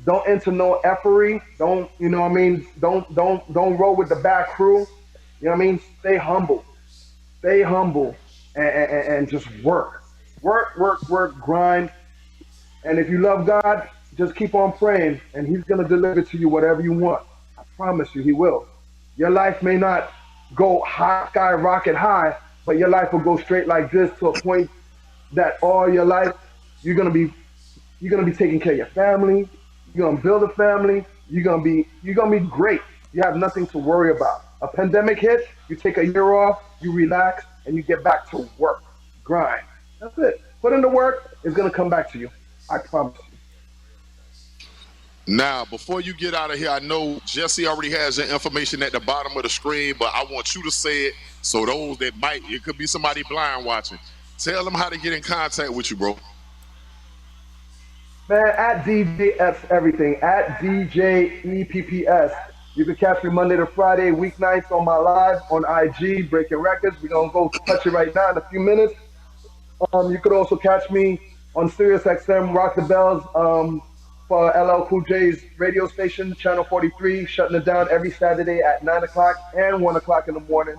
Don't enter no effery. Don't, you know what I mean? Don't roll with the bad crew. You know what I mean? Stay humble. Stay humble and just work. Work, grind. And if you love God, just keep on praying and he's going to deliver to you whatever you want. I promise you, he will. Your life may not go high, skyrocket high, but your life will go straight like this to a point that all your life, you're going to be taking care of your family. You're gonna build a family. You're gonna be great. You have nothing to worry about. A pandemic hits, you take a year off, you relax, and you get back to work, grind. That's it. Put in the work. It's gonna come back to you. I promise you. Now, before you get out of here, I know Jesse already has your information at the bottom of the screen, but I want you to say it so those that might, it could be somebody blind watching. Tell them how to get in contact with you, bro. Man, at DJ Epps everything, at DJ EPPS. You can catch me Monday to Friday, weeknights on my live on IG, Breaking Records. We're going to go touch it right now in a few minutes. You could also catch me on Sirius XM, Rock the Bells, for LL Cool J's radio station, Channel 43, shutting it down every Saturday at 9 o'clock and 1 o'clock in the morning.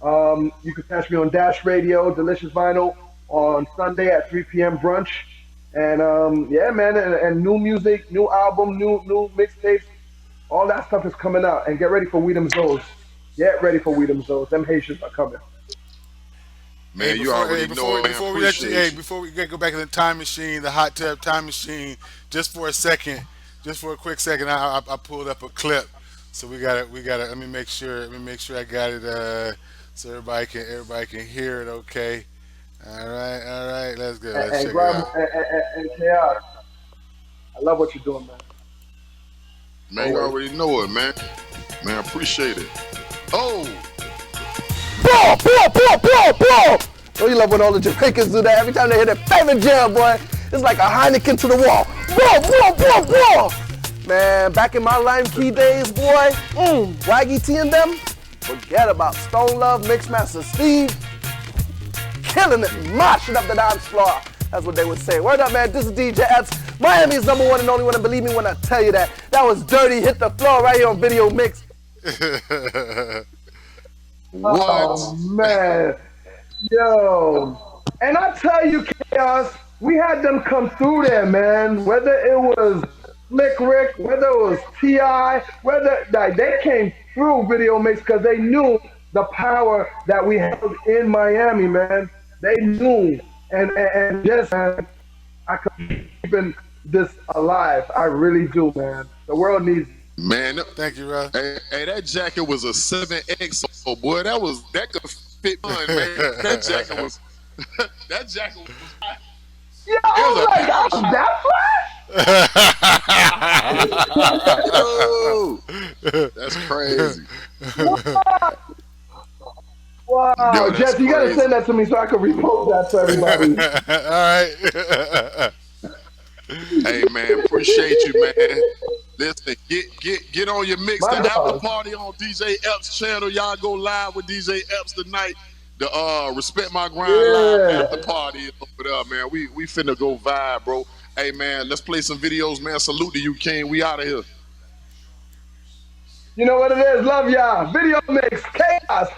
You can catch me on Dash Radio, Delicious Vinyl, on Sunday at 3 p.m. brunch. And yeah, man, and new music, new album, new mixtapes, all that stuff is coming out. And get ready for Whedom Zoes. Get ready for Whedom Zoes. Them Haitians are coming. Man, you already know. Before we go back to the time machine, the hot tub time machine, just for a quick second, I pulled up a clip. So we got it. Let me make sure I got it. So everybody can hear it. Okay. All right, let's go. Let's check it out. And Chaos, I love what you're doing, man. Man, you already know it, man. Man, appreciate it. Oh! Ball! Don't you love when all the Jamaicans do that? Every time they hit their favorite jam, boy, it's like a Heineken to the wall. Ball! Man, back in my Lime Key days, boy, Waggy T and them, forget about Stone Love, Mixmaster Steve, killing it, mashing up the dance floor. That's what they would say. Word up, man. This is DJ Epps, Miami's #1 and only one, and believe me when I tell you that. That was Dirty Hit the Floor right here on Video Mix. What? Oh, man. Yo. And I tell you, Chaos, we had them come through there, man. Whether it was Slick Rick, whether it was T.I., whether they came through Video Mix because they knew the power that we held in Miami, man. They knew, and just, man, I could keep this alive. I really do, man. The world needs it. Man, thank you, bro. Hey, that jacket was a 7X. Oh boy, that could fit mine, man. That jacket was Yeah, I was like, that flash? Oh, that's crazy. Wow, Yo, Jeff, you gotta send that to me so I can repost that to everybody. All right. Hey man, appreciate you, man. Listen, get on your mix. The after party on DJ Epps channel. Y'all go live with DJ Epps tonight. The Respect My Grind live after party over there, man. We finna go vibe, bro. Hey man, let's play some videos, man. Salute to you, King. We out of here. You know what it is. Love y'all. Video Mix. Chaos.